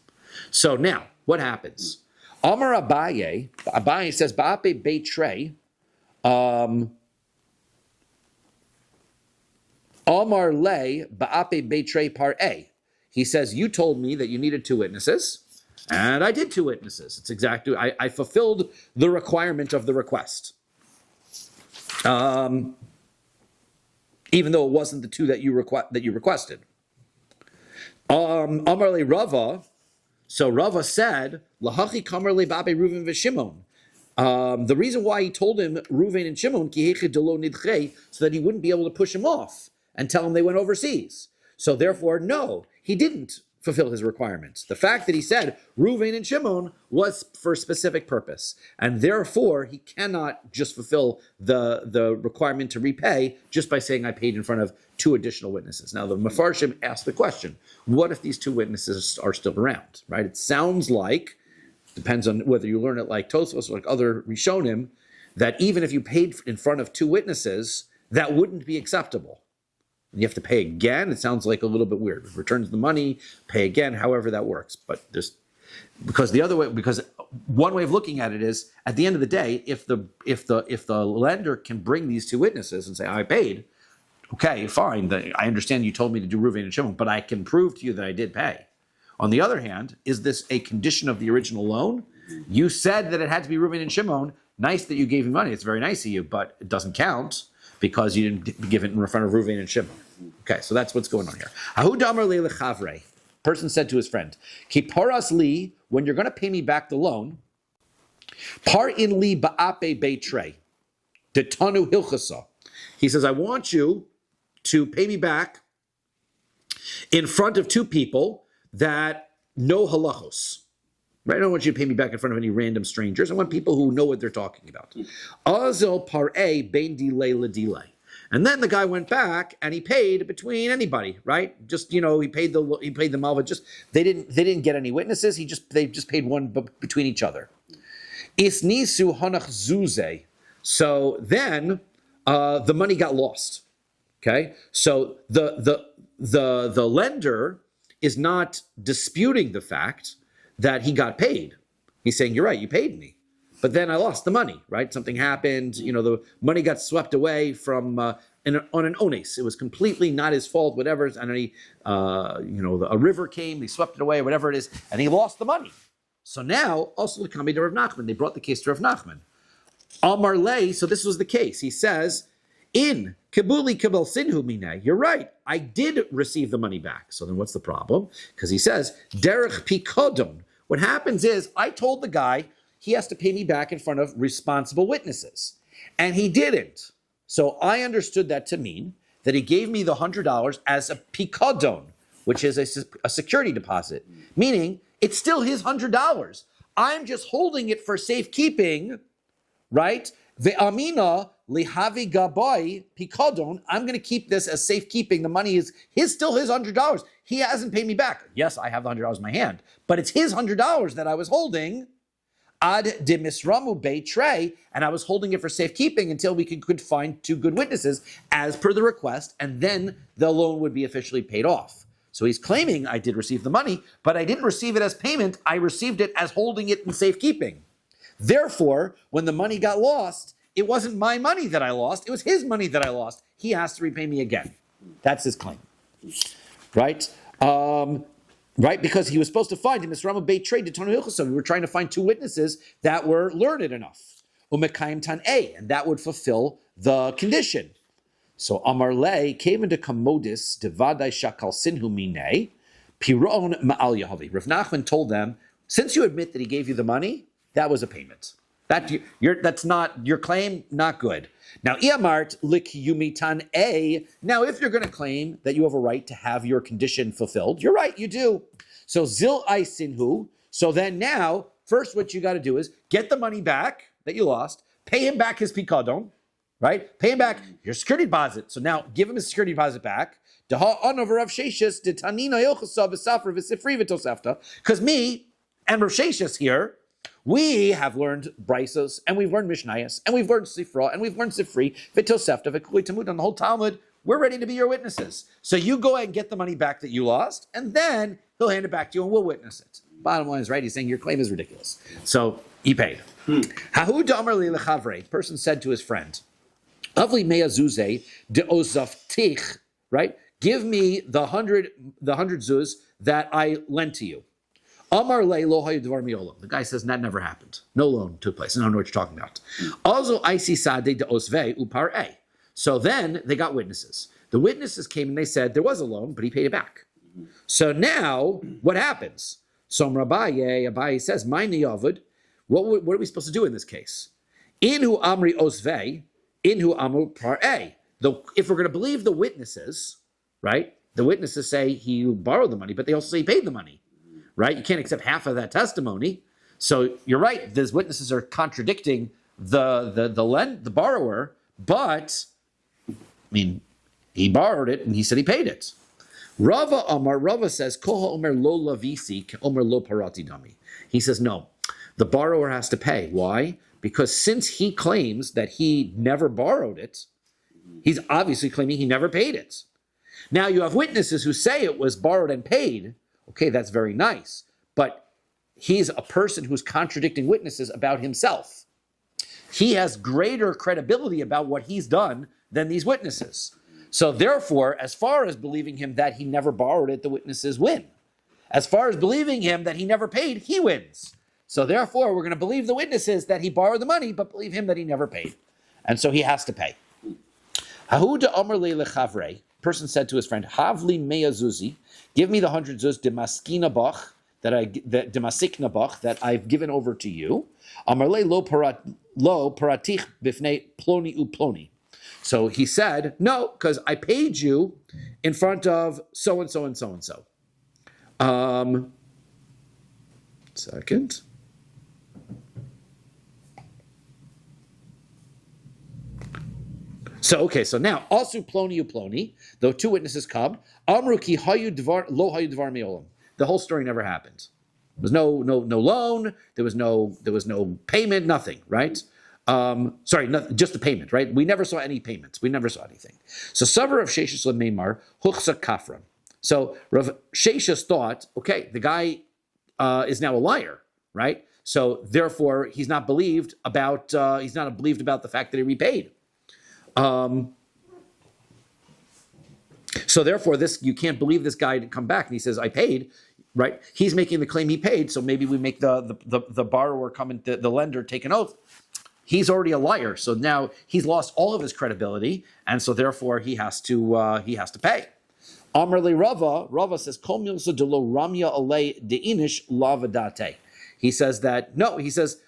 So now, what happens? Amar Abaye says, ba'ape be'tre, Amar le ba'ape be'tre par a. He says, you told me that you needed two witnesses, and I did two witnesses. It's exactly, I fulfilled the requirement of the request. Even though it wasn't the two that you requested. Amar le Rava, so Rava said, Lahachi kamar le ba'ape Reuven v'Shimon. The reason why he told him Reuven and Shimon, ki heche delo nidche, so that he wouldn't be able to push him off and tell him they went overseas. So therefore, no, he didn't fulfill his requirements. The fact that he said Reuven and Shimon was for a specific purpose, and therefore he cannot just fulfill the requirement to repay just by saying I paid in front of two additional witnesses. Now the Mefarshim asked the question, what if these two witnesses are still around, right? It sounds like, depends on whether you learn it like Tosfos or like other Rishonim, that even if you paid in front of two witnesses, that wouldn't be acceptable. You have to pay again. It sounds like a little bit weird. Returns the money, pay again, however that works. But because one way of looking at it is, at the end of the day, if the lender can bring these two witnesses and say, I paid, okay, fine. I understand you told me to do Reuven and Shimon, but I can prove to you that I did pay. On the other hand, is this a condition of the original loan? You said that it had to be Reuven and Shimon. Nice that you gave me money. It's very nice of you, but it doesn't count because you didn't give it in front of Reuven and Shimon. Okay, so that's what's going on here. Ahu damar le lechavre. Person said to his friend, Ki paras li, when you're going to pay me back the loan, par in li ba'ape beitre, detanu hilchasa. He says, I want you to pay me back in front of two people that know halachos. Right? I don't want you to pay me back in front of any random strangers. I want people who know what they're talking about. Azel par'e bein delay la delay. And then the guy went back and he paid between anybody, right? Just, he paid the malva. Just they didn't get any witnesses. They just paid one between each other. Isnisu hanach zuze. So then the money got lost. Okay, so the lender is not disputing the fact that he got paid. He's saying, you're right, you paid me. But then I lost the money, right? Something happened, the money got swept away from on an ones. It was completely not his fault, whatever. And a river came, they swept it away, whatever it is, and he lost the money. So now, also the Kami to Rav Nachman, they brought the case to Rav Nachman. Amar lei, so this was the case. He says, in Kibuli Kibel Sinhu Mineh, you're right, I did receive the money back. So then what's the problem? Because he says, Derech Pikodon. What happens is, I told the guy he has to pay me back in front of responsible witnesses. And he didn't. So I understood that to mean that he gave me the $100 as a Pikodon, which is a security deposit. Meaning, it's still his $100. I'm just holding it for safekeeping, right? Ve'amina lihavi gabai pikodon. I'm going to keep this as safekeeping. The money is still his $100. He hasn't paid me back. Yes, I have the $100 in my hand, but it's his $100 that I was holding. ad de misramu beitrei, and I was holding it for safekeeping until we could find two good witnesses as per the request, and then the loan would be officially paid off. So he's claiming I did receive the money, but I didn't receive it as payment. I received it as holding it in safekeeping. Therefore, when the money got lost, it wasn't my money that I lost. It was his money that I lost. He has to repay me again. That's his claim. Right? Right? Because he was supposed to find him. We were trying to find two witnesses that were learned enough. And that would fulfill the condition. So Amar Le came into Commodus, Devadai Shakal Sinhu Mine, Piron Ma'al Yahavi. Rav Nachman told them, since you admit that he gave you the money, that was a payment. That's not your claim, not good. Now, Iamart lik yumitan a. Now, if you're going to claim that you have a right to have your condition fulfilled, you're right, you do. So zil I sinhu. So then now, first what you got to do is get the money back that you lost, pay him back his pikadon, right? Pay him back your security deposit. So now give him his security deposit back. Because me and Rav Sheshes here, we have learned Brisos, and we've learned Mishnayos, and we've learned Sifra, and we've learned Sifri, Vitosefta, Vikuli Tamud, on the whole Talmud. We're ready to be your witnesses. So you go ahead and get the money back that you lost, and then he'll hand it back to you, and we'll witness it. Bottom line is, right, he's saying your claim is ridiculous. So he paid. Hahu Damar li lechavre, person said to his friend, Avli meyazuze de ozaftich, right? Give me the 100 zuz that I lent to you. Amar le lo hayu dvar miolam. The guy says that never happened. No loan took place. I don't know what you're talking about. Also, isi sade de osve upar e. So then they got witnesses. The witnesses came and they said there was a loan, but he paid it back. So now what happens? So Rabbi says, "My niyavud. What are we supposed to do in this case? Inhu amri osve, inhu amru par e. If we're going to believe the witnesses, right? The witnesses say he borrowed the money, but they also say he paid the money. Right? You can't accept half of that testimony. So you're right. These witnesses are contradicting the borrower, but I mean, he borrowed it and he said he paid it. Rava says, Koha Omer lo lavisi, Omer lo parati dami. He says, no, the borrower has to pay. Why? Because since he claims that he never borrowed it, he's obviously claiming he never paid it. Now you have witnesses who say it was borrowed and paid. Okay, that's very nice, but he's a person who's contradicting witnesses about himself. He has greater credibility about what he's done than these witnesses. So therefore, as far as believing him that he never borrowed it, the witnesses win. As far as believing him that he never paid, he wins. So therefore, we're going to believe the witnesses that he borrowed the money, but believe him that he never paid. And so he has to pay. Hahuda Amr le lechavre. Person said to his friend, Havli meyazuzi, give me the 100 zuz demaskina bach demasikna bach that I've given over to you. Amarle lo paratich bifnei ploni uploni. So he said, no, because I paid you in front of so and so and so and so. Second. So now, also ploni uploni, though two witnesses come, amru ki hayu dvar lo hayu dvar meolam. The whole story never happened. There was no loan, there was no payment, nothing, right? Just the payment, right? We never saw any payments. We never saw anything. So Savar of Sheshes Lemeimar, Huchsa Kafra. So Rav Sheshes thought, okay, the guy is now a liar, right? So therefore, he's not believed about the fact that he repaid. So therefore, you can't believe this guy to come back. And he says, I paid, right? He's making the claim he paid. So maybe we make the borrower come and the lender take an oath. He's already a liar. So now he's lost all of his credibility. And so therefore he has to pay. Amrli Rava says, Kol milsa de lo ramya alei deinish lavadate. He says that, no, he says,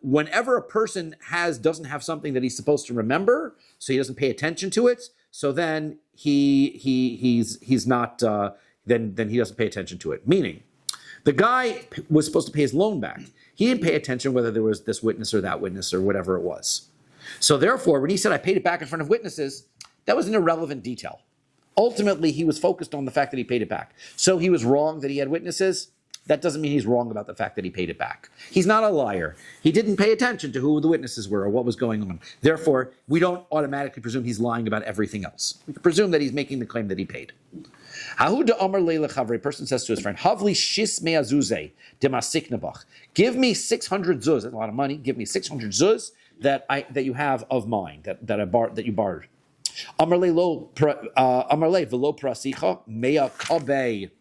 whenever a person doesn't have something that he's supposed to remember, so he doesn't pay attention to it, so then he's not then he doesn't pay attention to it. Meaning, the guy was supposed to pay his loan back. He didn't pay attention whether there was this witness or that witness or whatever it was. So therefore, when he said I paid it back in front of witnesses, that was an irrelevant detail. Ultimately, he was focused on the fact that he paid it back. So he was wrong that he had witnesses. that doesn't mean he's wrong about the fact that he paid it back. He's not a liar. He didn't pay attention to who the witnesses were or what was going on. Therefore, we don't automatically presume he's lying about everything else. We presume that he's making the claim that he paid. A person says to his friend, Havli shis me'azuze demasiknabach. Give me 600 zuz. That's a lot of money. Give me 600 zuz that you have of mine, that you borrowed. Amarle velo prasicha mea kabe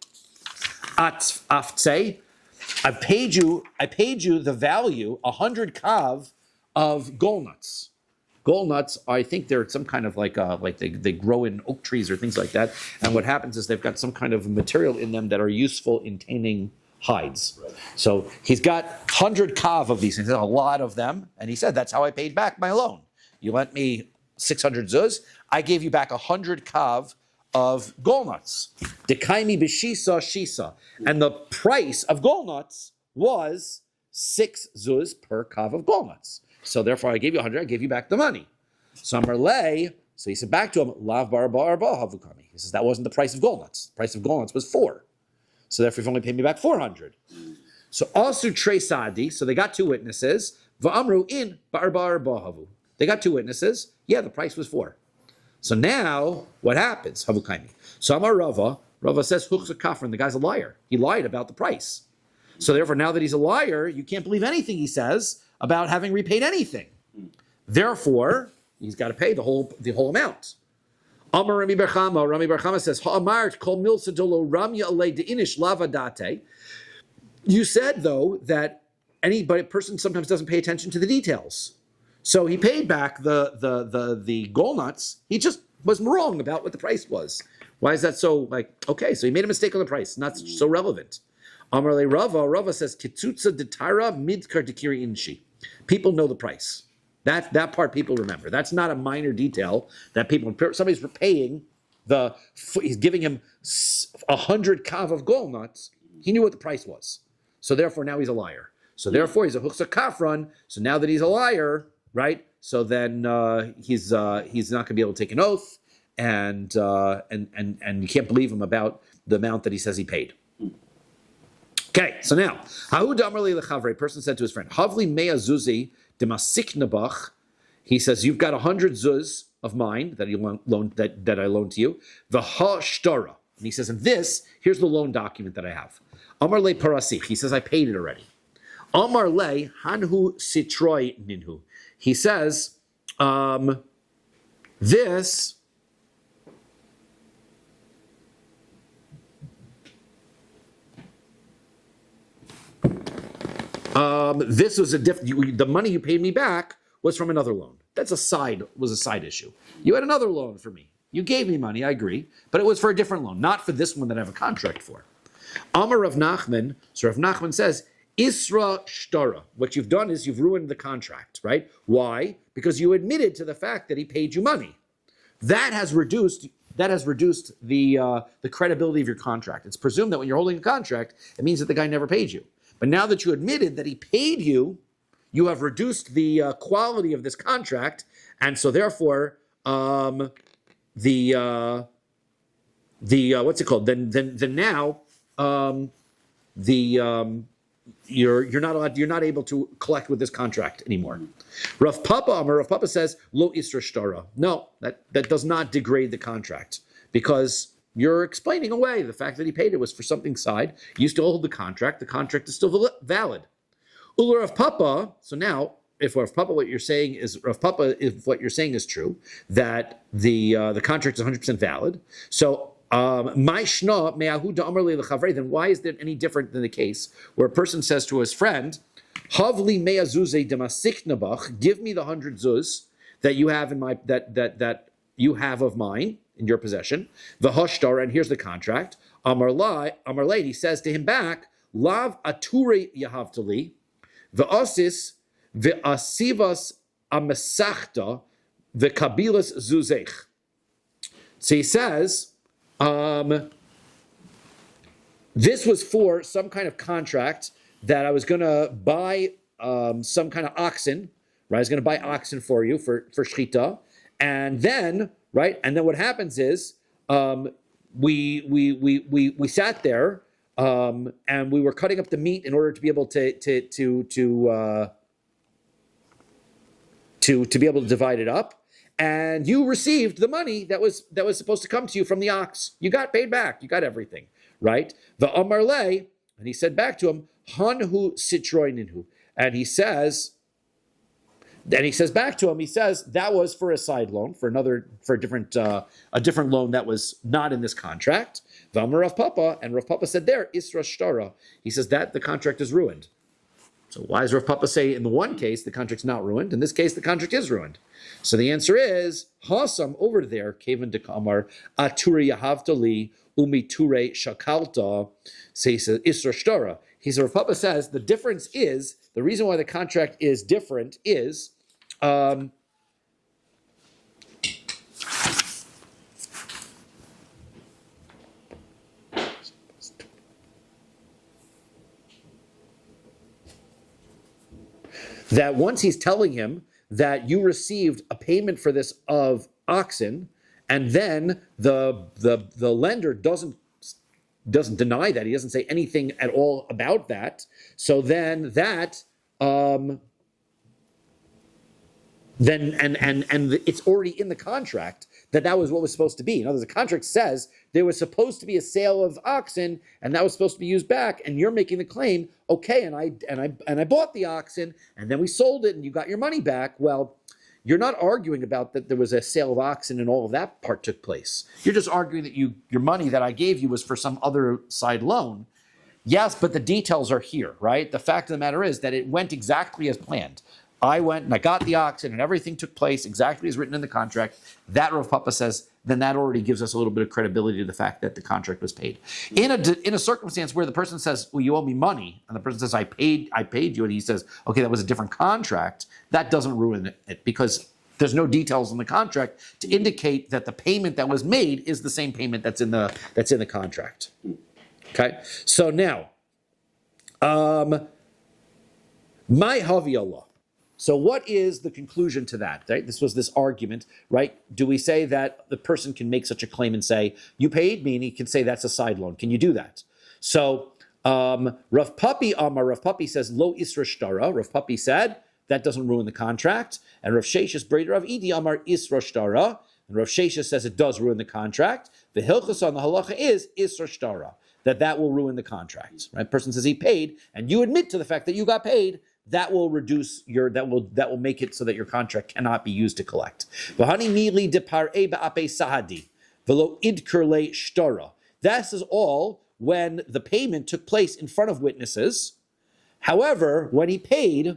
aftse. I paid you the value 100 kav of golnuts. Golnuts, I think they're some kind of like they grow in oak trees or things like that. And what happens is they've got some kind of material in them that are useful in tanning hides. Right. So he's got 100 kav of these things, a lot of them. And he said, that's how I paid back my loan. You lent me 600 zuz. I gave you back 100 kav of golnuts. Dekaimi b'shisa shisa. And the price of golnuts was 6 zuz per kav of golnuts. So therefore, I gave you 100. I gave you back the money. So he said back to him, Lav bar bar bar havukami. He says that wasn't the price of golnuts. The price of golnuts was 4. So therefore, you've only paid me back 400. So asu tre sadi. So they got 2 witnesses. Va'amru in bar bar bahavu. They got 2 witnesses. Yeah, the price was 4. So now what happens? Havukami. So Amar Rava says Huchza Kafran. The guy's a liar. He lied about the price. So therefore, now that he's a liar, you can't believe anything he says about having repaid anything. Therefore, he's got to pay the whole amount. Amar Rami Bar Chama says, Ha'amart kol milsa dolo ramya alei deinish lavadate. You said, though, that person sometimes doesn't pay attention to the details. So he paid back the golnuts. He just was wrong about what the price was. Why is that so, okay, so he made a mistake on the price. Not so relevant. Amar le Rava says, Kitsutsa detara midkar dekiri inshi. People know the price. That part people remember. That's not a minor detail that somebody's paying he's giving him 100 kav of golnuts. He knew what the price was. So therefore now he's a liar. So therefore he's a huchsa kafran. So now that he's a liar, right? So then he's not going to be able to take an oath, and you can't believe him about the amount that he says he paid. Okay, so now, a person said to his friend, Havli mea zuzi demasiknabach. He says, you've got 100 zuz of mine that I loaned to you. The ha-shtara. And he says, and here's the loan document that I have. Amar le parasich. He says, I paid it already. Amar le hanhu sitroi ninhu. He says, this was the money you paid me back was from another loan. Was a side issue. You had another loan for me. You gave me money, I agree, but it was for a different loan, not for this one that I have a contract for. Amar Rav Nachman, so Rav Nachman says, Isra Shtara. What you've done is you've ruined the contract, right? Why? Because you admitted to the fact that he paid you money. That has reduced the credibility of your contract. It's presumed that when you're holding a contract, it means that the guy never paid you. But now that you admitted that he paid you, you have reduced the quality of this contract, and so therefore, what's it called? Then now, you're not able to collect with this contract anymore. Rav Papa says lo isra shtara. No, that does not degrade the contract because you're explaining away the fact that he paid it was for something side. You still hold the contract. The contract is still valid. Ula Rav Papa. So now, if Rav Papa, what you're saying is true, that the contract is 100% valid. So then why is that any different than the case where a person says to his friend, Havli mea zuze demasiknabach, give me the 100 zuz that you have that you have of mine in your possession. The hoshtar, and here's the contract. Amarle, he says to him back, Lav ature yahavtali, the osis ve'asivas amesachta ve'kabilas zuzech. So he says, this was for some kind of contract that I was going to buy some kind of oxen, right? I was going to buy oxen for you for shchita, and then what happens is we sat there and we were cutting up the meat in order to be able to be able to divide it up. And you received the money that was supposed to come to you from the ox. You got paid back. You got everything, right? The Amar Le, and he said back to him, Hanhu Sitroininhu. And he says back to him, he says that was for a side loan, for a different loan that was not in this contract. V'amar Rav Papa, and Rav Papa said there, Isra Shtara. He says that the contract is ruined. So why does Rav Papa say in the one case the contract's not ruined? In this case, the contract is ruined. So the answer is, Hasam over there, Kavan de Kamar, Aturi Yahavtali, Umi Ture Shakalta, say Isra Shtara. Rav Papa says the difference is, the reason why the contract is different is, that once he's telling him that you received a payment for this of oxen, and then the lender doesn't deny that. He doesn't say anything at all about that. So then that it's already in the contract that was what was supposed to be. In other words, the contract says there was supposed to be a sale of oxen, and that was supposed to be used back. And you're making the claim, okay, and I bought the oxen, and then we sold it, and you got your money back. Well, you're not arguing about that there was a sale of oxen and all of that part took place. You're just arguing that your money that I gave you was for some other side loan. Yes, but the details are here, right? The fact of the matter is that it went exactly as planned. I went and I got the oxen and everything took place exactly as written in the contract. That Rav Papa says, then that already gives us a little bit of credibility to the fact that the contract was paid. In a circumstance where the person says, well, you owe me money, and the person says, I paid you, and he says, okay, that was a different contract, that doesn't ruin it because there's no details in the contract to indicate that the payment that was made is the same payment that's in the contract. Okay? So now, my Havi Allah. So what is the conclusion to that? Right? This was this argument, right? Do we say that the person can make such a claim and say, you paid me, and he can say that's a side loan? Can you do that? So Rav Papi says, Lo Isra Shtara. Rav Papi said, that doesn't ruin the contract. And Rav Sheshes Breder Rav Idi Amar Isra Shtara. And Rav Sheshes says it does ruin the contract. The Hilchos on the halacha is Isra Shtara, that will ruin the contract. Right? Person says he paid, and you admit to the fact that you got paid. That will reduce that will make it so that your contract cannot be used to collect. This is all when the payment took place in front of witnesses. However, when he paid,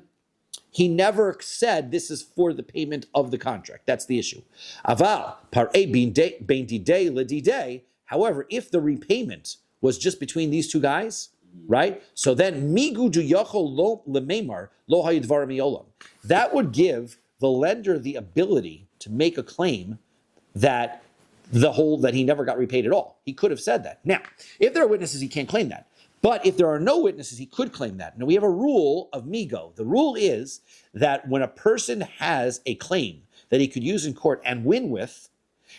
he never said this is for the payment of the contract. That's the issue. However, if the repayment was just between these two guys, right? So then, that would give the lender the ability to make a claim that he never got repaid at all. He could have said that. Now, if there are witnesses, he can't claim that. But if there are no witnesses, he could claim that. Now, we have a rule of migo. The rule is that when a person has a claim that he could use in court and win with,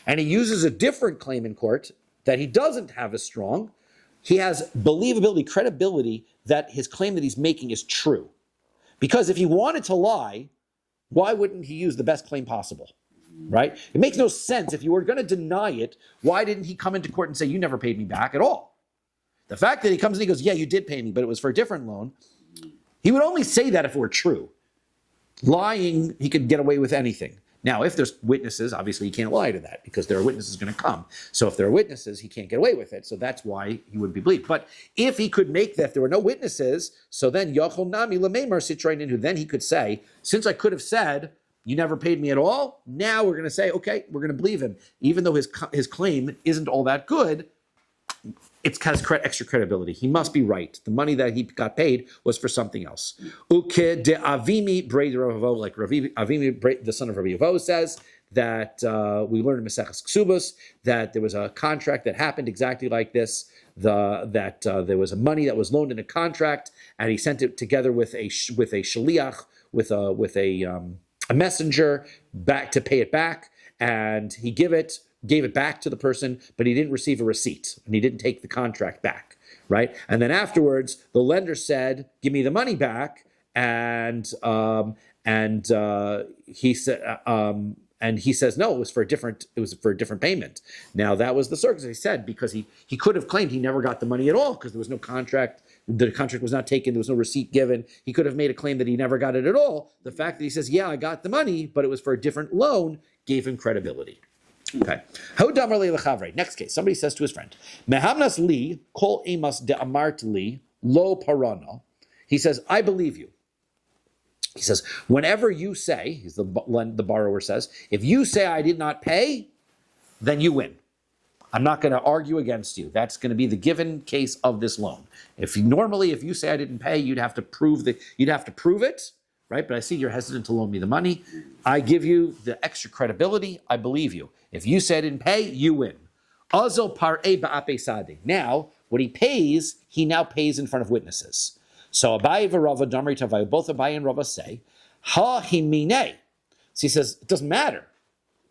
and he uses a different claim in court that he doesn't have as strong, he has believability, credibility that his claim that he's making is true. Because if he wanted to lie, why wouldn't he use the best claim possible, right? It makes no sense. If you were going to deny it, why didn't he come into court and say, you never paid me back at all? The fact that he comes and he goes, yeah, you did pay me, but it was for a different loan. He would only say that if it were true. Lying, he could get away with anything. Now, if there's witnesses, obviously he can't lie to that because there are witnesses going to come. So if there are witnesses, he can't get away with it. So that's why he would be believed. But if he could make that, if there were no witnesses, so then Yachol Nami Lamemar Sitraininu, then he could say, since I could have said, you never paid me at all, now we're going to say, okay, we're going to believe him. Even though his claim isn't all that good, it has extra credibility. He must be right. The money that he got paid was for something else. Uke de Avimi Breder Ravo, like Avimi, the son of Rabbi Yavo, says that we learned in Maseches Ksubos that there was a contract that happened exactly like this. That there was a money that was loaned in a contract, and he sent it together with a shaliach, with a messenger back to pay it back, and gave it back to the person, but he didn't receive a receipt, and he didn't take the contract back, right? And then afterwards, the lender said, "Give me the money back," and he said. And he says, no, it was for a different payment. Now that was the circus, he said, because he could have claimed he never got the money at all because there was no contract. The contract was not taken. There was no receipt given. He could have made a claim that he never got it at all. The fact that he says, yeah, I got the money, but it was for a different loan, gave him credibility. Okay. Next case. Somebody says to his friend, Mehamnas li kol emas de amart li lo parana. He says, I believe you. He says, whenever you say, the borrower says, if you say I did not pay, then you win. I'm not going to argue against you. That's going to be the given case of this loan. If you say I didn't pay, you'd have to prove it, right? But I see you're hesitant to loan me the money. I give you the extra credibility. I believe you. If you say I didn't pay, you win. Azo par'e ba'ape sade. Now, what he pays, he now pays in front of witnesses. So Abaye v'Rava Damri Tavayu, both Abaye and Rava say, ha himine. So he says, it doesn't matter.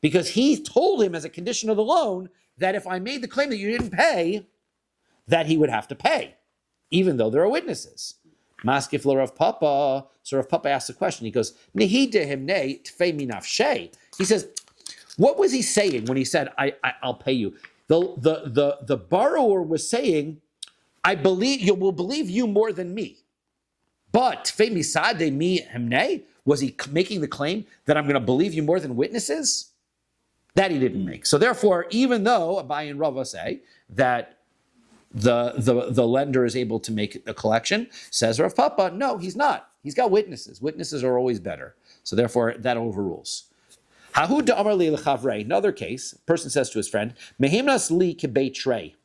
Because he told him as a condition of the loan that if I made the claim that you didn't pay, that he would have to pay, even though there are witnesses. Maskif Rav Papa. So Rav Papa asks a question. He goes, Nehi dehimne tfei minafshe. He says, what was he saying when he said, I'll pay you? The borrower was saying, I will believe you more than me. But was he making the claim that I'm going to believe you more than witnesses? That he didn't make. So therefore, even though Abaye and Rava say that the lender is able to make a collection, says Rav Papa, no, he's not. He's got witnesses. Witnesses are always better. So therefore, that overrules. Another case, a person says to his friend, Mehimnas li kebeitrei.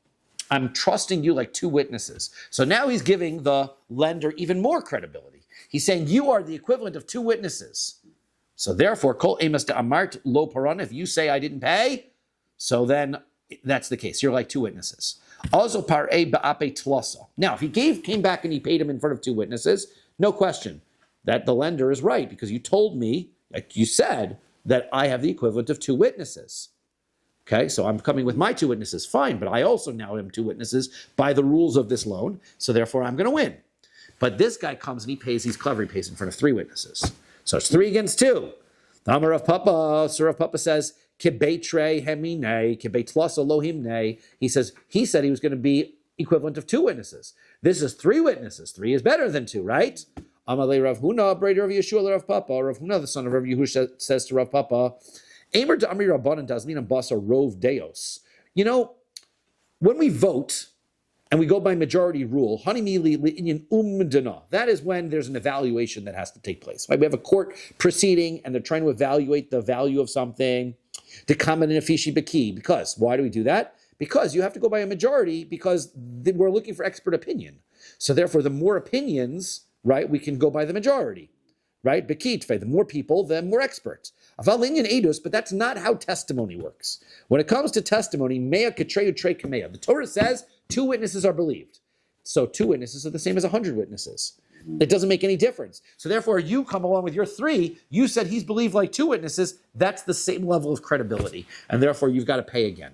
I'm trusting you like two witnesses. So now he's giving the lender even more credibility. He's saying you are the equivalent of two witnesses. So therefore, kol emas de amart lo paran, if you say I didn't pay, so then that's the case. You're like two witnesses. Also par'e ba'ape tlasa. Now, if he came back and he paid him in front of two witnesses, no question that the lender is right because you told me, like you said, that I have the equivalent of two witnesses. Okay, so I'm coming with my two witnesses, fine, but I also now am two witnesses by the rules of this loan, so therefore I'm going to win. But this guy comes and he's clever, he pays in front of three witnesses. So it's 3 against 2. The Amar of Papa, Sir of Papa says, Kibeitre hemine, kibeitlasa lo himne. He said he was going to be equivalent of two witnesses. This is 3 witnesses. 3 is better than 2, right? Amalei Rav Huna, brother of Yeshua, Rav Papa. Rav Huna, the son of Rav Yehushua, says to Rav Papa, Amar to Amri Rabbanan Dazmin Basa Rov Deos. You know, when we vote and we go by majority rule, that is when there's an evaluation that has to take place. Right? We have a court proceeding and they're trying to evaluate the value of something. To comment in a fishi baki. Because why do we do that? Because you have to go by a majority because we're looking for expert opinion. So therefore, the more opinions, right, we can go by the majority. Right? Bekitve, the more people, the more experts. Avalinyan edus, but that's not how testimony works. When it comes to testimony, mea ketreyu tre kameya. The Torah says 2 witnesses are believed. So 2 witnesses are the same as 100 witnesses. It doesn't make any difference. So therefore, you come along with your 3. You said he's believed like 2 witnesses. That's the same level of credibility. And therefore, you've got to pay again.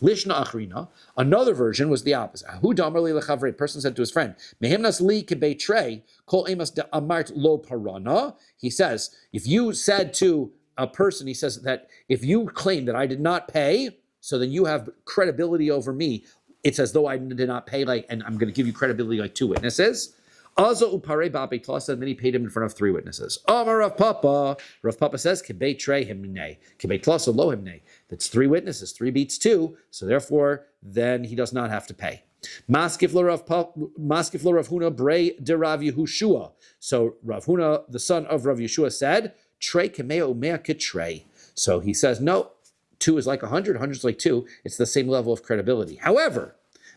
Lishna achrina. Another version was the opposite. Ahu damar li lechavre. A person said to his friend, Mehimnas li kebeitrei kol emas de amart lo parana. He says, if you said to a person, he says that if you claim that I did not pay, so then you have credibility over me. It's as though I did not pay, and I'm going to give you credibility like 2 witnesses. Azo upare ba'ape tlasa, and then he paid him in front of 3 witnesses. Amar Rav Papa. Rav Papa says, Kibei tre himne, Kibei tlasa lo himne. That's 3 witnesses. 3 beats 2. So therefore, then he does not have to pay. Maskif lo Rav Huna brei de Rav Yehushua. So Rav Huna, the son of Rav Yeshua, said, Tre kemeo mea kitrei. So he says, no, 2 is like 100, 100 is like 2. It's the same level of credibility. However,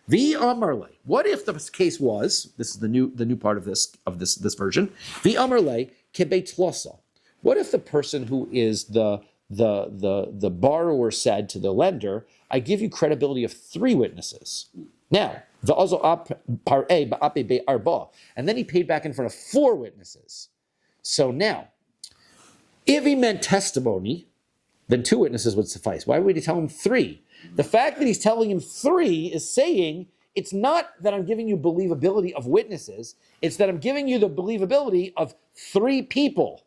the Amarle. What if the case was? This is the new part of this version. The Amarle kebeitlasa. What if the person who is the borrower said to the lender, "I give you credibility of 3 witnesses." Now the azo par'e ba'ape be'arba, and then he paid back in front of 4 witnesses. So now, if he meant testimony, then 2 witnesses would suffice. Why would he tell him 3? The fact that he's telling him 3 is saying it's not that I'm giving you believability of witnesses, it's that I'm giving you the believability of 3 people.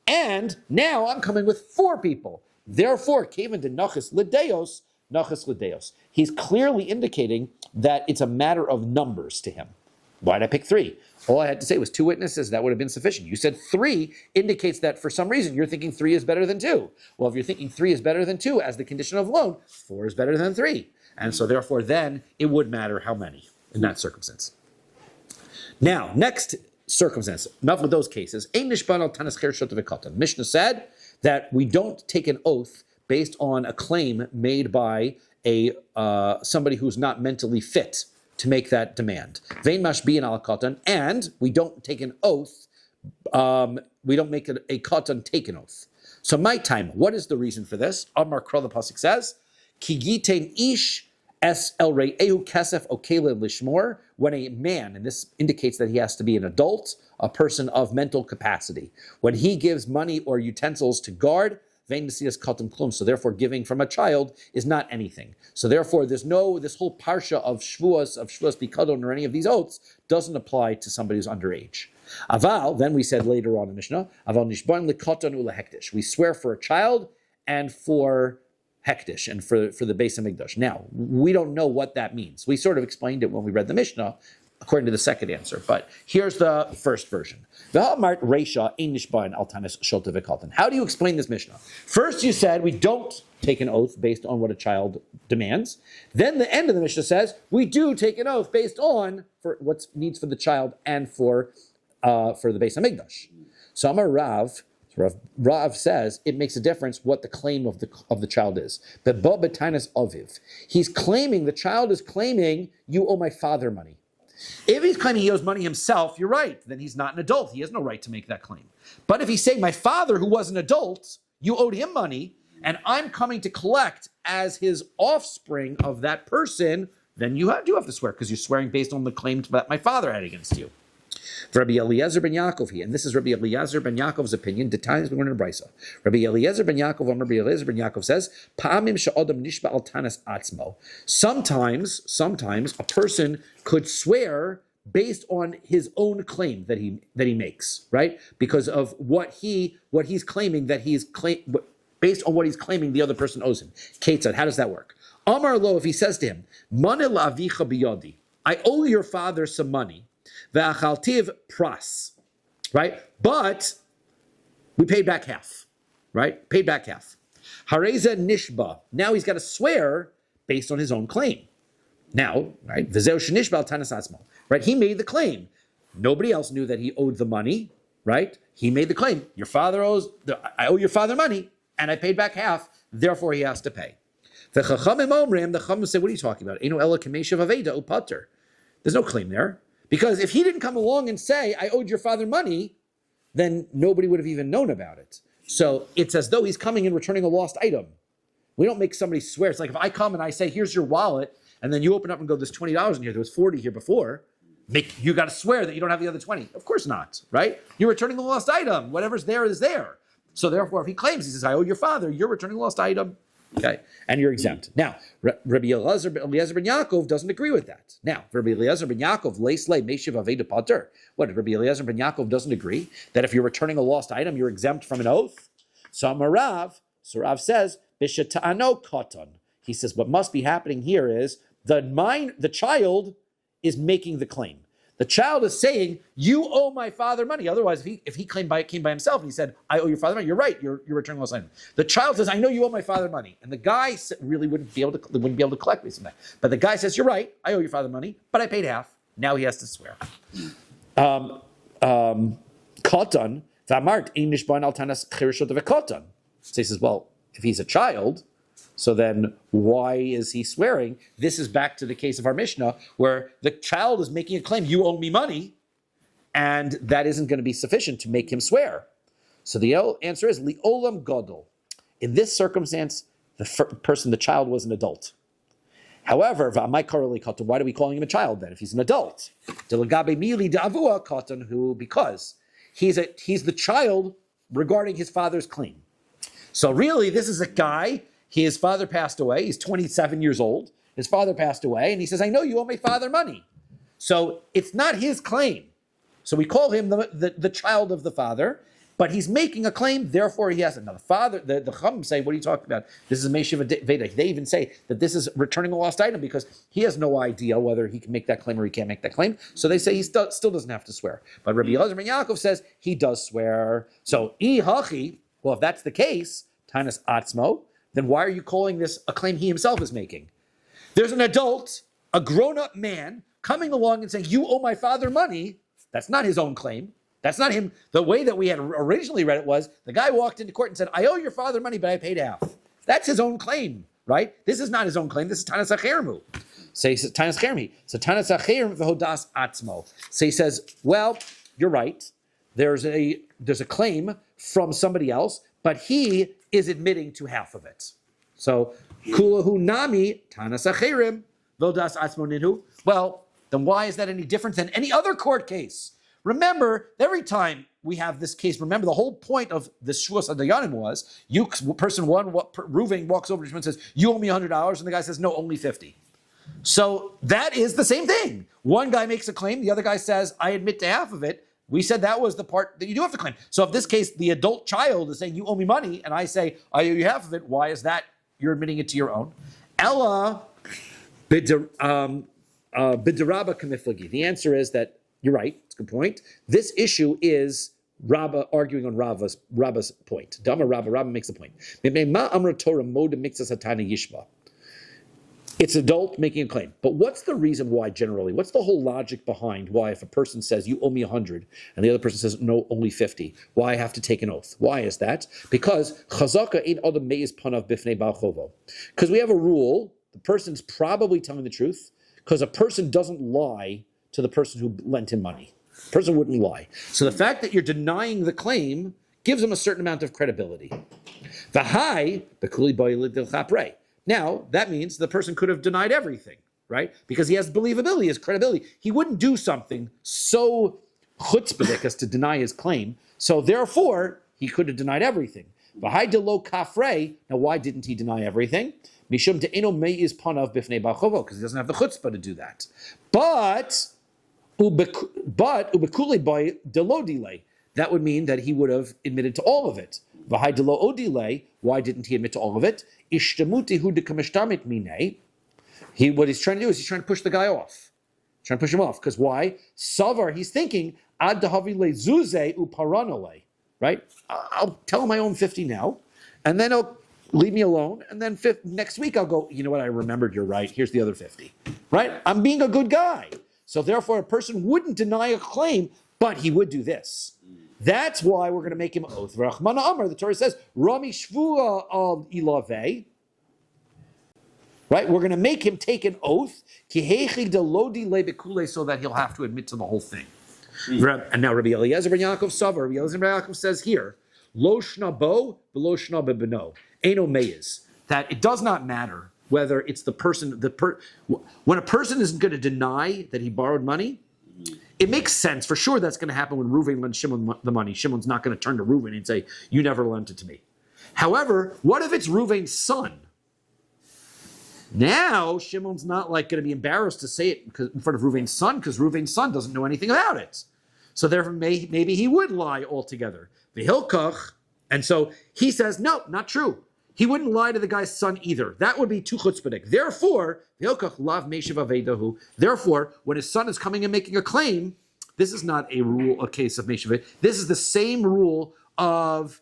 And now I'm coming with 4 people. Therefore, Kavan de Nachas Lideos, Nachas Lideos. He's clearly indicating that it's a matter of numbers to him. Why did I pick 3? All I had to say was 2 witnesses. That would have been sufficient. You said 3 indicates that for some reason you're thinking 3 is better than 2. Well, if you're thinking 3 is better than 2 as the condition of loan, 4 is better than 3. And so therefore then it would matter how many in that circumstance. Now, next circumstance, enough with those cases. Mishnah said that we don't take an oath based on a claim made by somebody who's not mentally fit to make that demand. Vein mashbi'in al katan, and we don't take an oath. We don't make a katan take an oath. So my time, what is the reason for this? Amar Kra, the pasuk says, Ki gitein ish es el re'ehu kesef okele lishmor, when a man, and this indicates that he has to be an adult, a person of mental capacity, when he gives money or utensils to guard, vein nesias katan klum, so therefore giving from a child is not anything. So therefore this whole parsha of Shevuos bikadon, or any of these oaths doesn't apply to somebody who's underage. Aval, then we said later on in Mishnah, aval nishban lekatan ulehektish. We swear for a child and for hektish, and for the Beis Hamikdash. Now, we don't know what that means. We sort of explained it when we read the Mishnah, according to the second answer. But here's the first version. How do you explain this Mishnah? First you said we don't take an oath based on what a child demands. Then the end of the Mishnah says we do take an oath based on for what's needs for the child and for the Beis Hamikdash. So Amar Rav says it makes a difference what the claim of the child is. He's claiming, the child is claiming, you owe my father money. If he's claiming he owes money himself, you're right, then he's not an adult. He has no right to make that claim. But if he's saying, my father who was an adult, you owed him money, and I'm coming to collect as his offspring of that person, then you do have to swear, because you're swearing based on the claim that my father had against you. Rabbi Eliezer ben Yaakov here, and this is Rabbi Eliezer ben Yaakov's opinion. The times we learn in Brisa. Rabbi Eliezer ben Yaakov says, "Pa'amim she'adam nishba al tanas atzmo." Sometimes a person could swear based on his own claim that he makes, right? Because of what he's claiming based on what he's claiming the other person owes him. Ketzad, how does that work? Amar lo, if he says to him, "Mane la'avicha biyodi," I owe your father some money. Ve'achaltiv pras, right? But we paid back half, right? Paid back half. Hareza nishba. Now he's got to swear based on his own claim. Now, right? V'zeu shenishba al tanas atzmo. Right? He made the claim. Nobody else knew that he owed the money, right? He made the claim. I owe your father money, and I paid back half. Therefore, he has to pay. The Chachamim say, what are you talking about? Eino ela kameshav aveda upater. There's no claim there. Because if he didn't come along and say, I owed your father money, then nobody would have even known about it. So it's as though he's coming and returning a lost item. We don't make somebody swear. It's like if I come and I say, here's your wallet, and then you open up and go, there's $20 in here, there was 40 here before, you got to swear that you don't have the other 20. Of course not, right? You're returning the lost item. Whatever's there is there. So therefore, if he claims, he says, I owe your father, you're returning the lost item. Okay, and you're exempt. Now, Rabbi Eliezer ben Yaakov doesn't agree with that. Now, Rabbi Eliezer ben Yaakov, leislei meshiv aveda pater. What, Rabbi Eliezer ben Yaakov doesn't agree that if you're returning a lost item, you're exempt from an oath? So Rav says, bishata'ano katan. He says, what must be happening here is the child is making the claim. The child is saying, you owe my father money. Otherwise, if he came by himself and he said, I owe your father money, you're right, you're returning lost item. The child says, I know you owe my father money. And the guy really wouldn't be able to collect based on that. But the guy says, you're right, I owe your father money, but I paid half. Now he has to swear. Katan, v'amart, ein nishban al tanas chirishot v'katan. So he says, well, if he's a child, so then why is he swearing? This is back to the case of our Mishnah, where the child is making a claim, you owe me money, and that isn't going to be sufficient to make him swear. So the answer is, li'olam gadol. In this circumstance, the child was an adult. However, why do we call him a child then, if he's an adult? Because he's the child regarding his father's claim. So really, this is a guy. His father passed away. He's 27 years old. His father passed away, and he says, I know you owe my father money. So it's not his claim. So we call him the child of the father, but he's making a claim, therefore he has it. Now the father, the Chum say, what are you talking about? This is a Meshiva Veda. They even say that this is returning a lost item because he has no idea whether he can make that claim or he can't make that claim. So they say he still doesn't have to swear. But Rabbi Elazar ben Yaakov says he does swear. So hachi, well, if that's the case, Tanas Atzmo, then why are you calling this a claim he himself is making? There's an adult, a grown-up man, coming along and saying, you owe my father money. That's not his own claim. That's not him. The way that we had originally read it was, the guy walked into court and said, I owe your father money, but I paid half. That's his own claim, right? This is not his own claim. This is Tanas Achermu. So he says, Tanas Achermi. So Tanas Acherm v'hodas atzmo. So he says, well, you're right. There's a claim from somebody else, but he is admitting to half of it. So, kulahu nami Tanas Acherim v'hodas atzmo ninhu. Well, then why is that any different than any other court case? Remember, every time we have this case, remember the whole point of the Shevuos Adayanim was, person one, Reuven walks over to him and says, you owe me $100, and the guy says, no, only 50. So that is the same thing. One guy makes a claim, the other guy says, I admit to half of it. We said that was the part that you do have to claim. So if this case, the adult child is saying, you owe me money, and I say, I owe you half of it, why is that? You're admitting it to your own. Ella bidaraba kamiflagi. The answer is that you're right. It's a good point. This issue is Rabbi arguing on Rabba's point. Dama Rabba makes a point. It's adult making a claim. But what's the reason why generally? What's the whole logic behind why if a person says, you owe me 100, and the other person says, no, only 50, why I have to take an oath? Why is that? Because chazaka ain't adam meiz panav bifnei bal chovo. Because we have a rule, the person's probably telling the truth, because a person doesn't lie to the person who lent him money. The person wouldn't lie. So the fact that you're denying the claim gives him a certain amount of credibility. Now, that means the person could have denied everything, right? Because he has believability, his credibility. He wouldn't do something so chutzpahdik as to deny his claim. So therefore, he could have denied everything. Now, why didn't he deny everything? Mishum te'eno meiz panav bifnei bal chovo, because he doesn't have the chutzpah to do that. But ubekuli boy delo delay. That would mean that he would have admitted to all of it. V'hai delo odilei. Why didn't he admit to all of it? Ishtamuti hu dekamishtamit mine. What he's trying to do is he's trying to push the guy off. Trying to push him off. Because why? Savar, he's thinking, ad dahavi le zuze uparanole. Right? I'll tell him I own 50 now, and then he'll leave me alone, and then next week I'll go, you know what, I remembered, you're right, here's the other 50. Right? I'm being a good guy. So therefore, a person wouldn't deny a claim, but he would do this. That's why we're going to make him oath. Rachmana Amar, the Torah says, Rami Shvua of Ilave. Right? We're going to make him take an oath, so that he'll have to admit to the whole thing. And now Rabbi Eliezer ben Yaakov Savar, Rabbi Eliezer ben Yaakov says here, Lo shna bo, v'lo shna bebeno. Eno meiz. That it does not matter whether it's the person, when a person isn't going to deny that he borrowed money, it makes sense. For sure that's going to happen when Reuven lends Shimon the money. Shimon's not going to turn to Reuven and say, you never lent it to me. However, what if it's Reuven's son? Now, Shimon's not like going to be embarrassed to say it in front of Reuven's son, because Reuven's son doesn't know anything about it. So therefore, maybe he would lie altogether. The Hilkach, and so he says, no, not true. He wouldn't lie to the guy's son either. That would be too chutzpahdik. Therefore, when his son is coming and making a claim, this is not a case of Meshiv. This is the same rule of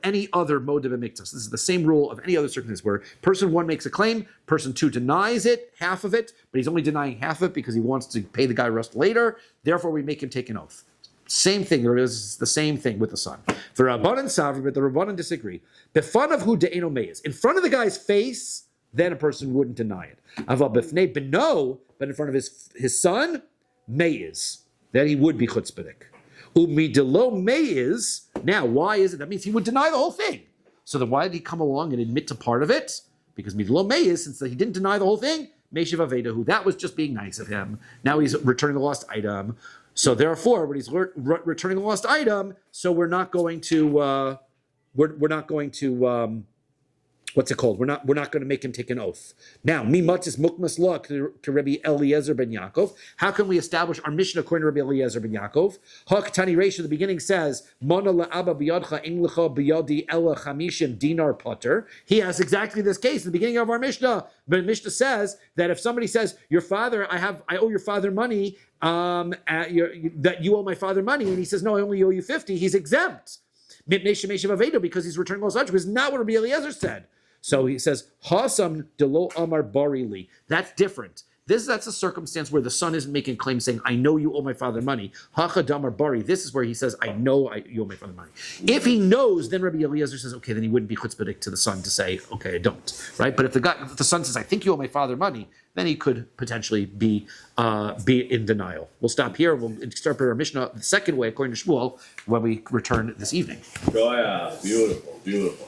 any other mode of miktas. This is the same rule of any other circumstance where person one makes a claim, person two denies it, half of it, but he's only denying half of it because he wants to pay the guy rest later. Therefore, we make him take an oath. Same thing. There is the same thing with the son. The Rabbanan Savri, but the Rabbanan disagree. Befan of who de'eno meiz. In front of the guy's face, then a person wouldn't deny it. Aval befnei beno, but in front of his son, meiz. Then he would be chutzpahdik. Umidelo meiz. Now, why is it? That means he would deny the whole thing. So then why did he come along and admit to part of it? Because midelo meiz, since he didn't deny the whole thing, meishiv avedahu. That was just being nice of him. Now he's returning the lost item. So therefore, when he's returning the lost item, so we're not going to what's it called? We're not going to make him take an oath. Now, mimatis mukmas law to Rabbi Eliezer ben Yaakov. How can we establish our mission according to Rabbi Eliezer ben Yaakov? Hak tani reisha, the beginning says, Mana la'aba biyadcha inglecha biyadi ela chamishim dinar potter. He has exactly this case. The beginning of our Mishnah, but Mishnah says that if somebody says, your father, I owe your father money, that you owe my father money, and he says, no, I only owe you 50, he's exempt. Because he's returning all such, which is not what Rabbi Eliezer said. So he says, Hasam delo amar barili. That's different. That's a circumstance where the son isn't making claims saying, I know you owe my father money. Hacha damar bari. This is where he says, I know you owe my father money. If he knows, then Rabbi Eliezer says, okay, then he wouldn't be chutzpahdik to the son to say, okay, I don't. Right? But if the son says, I think you owe my father money, then he could potentially be in denial. We'll stop here. We'll start our Mishnah the second way, according to Shmuel, when we return this evening. Beautiful, beautiful.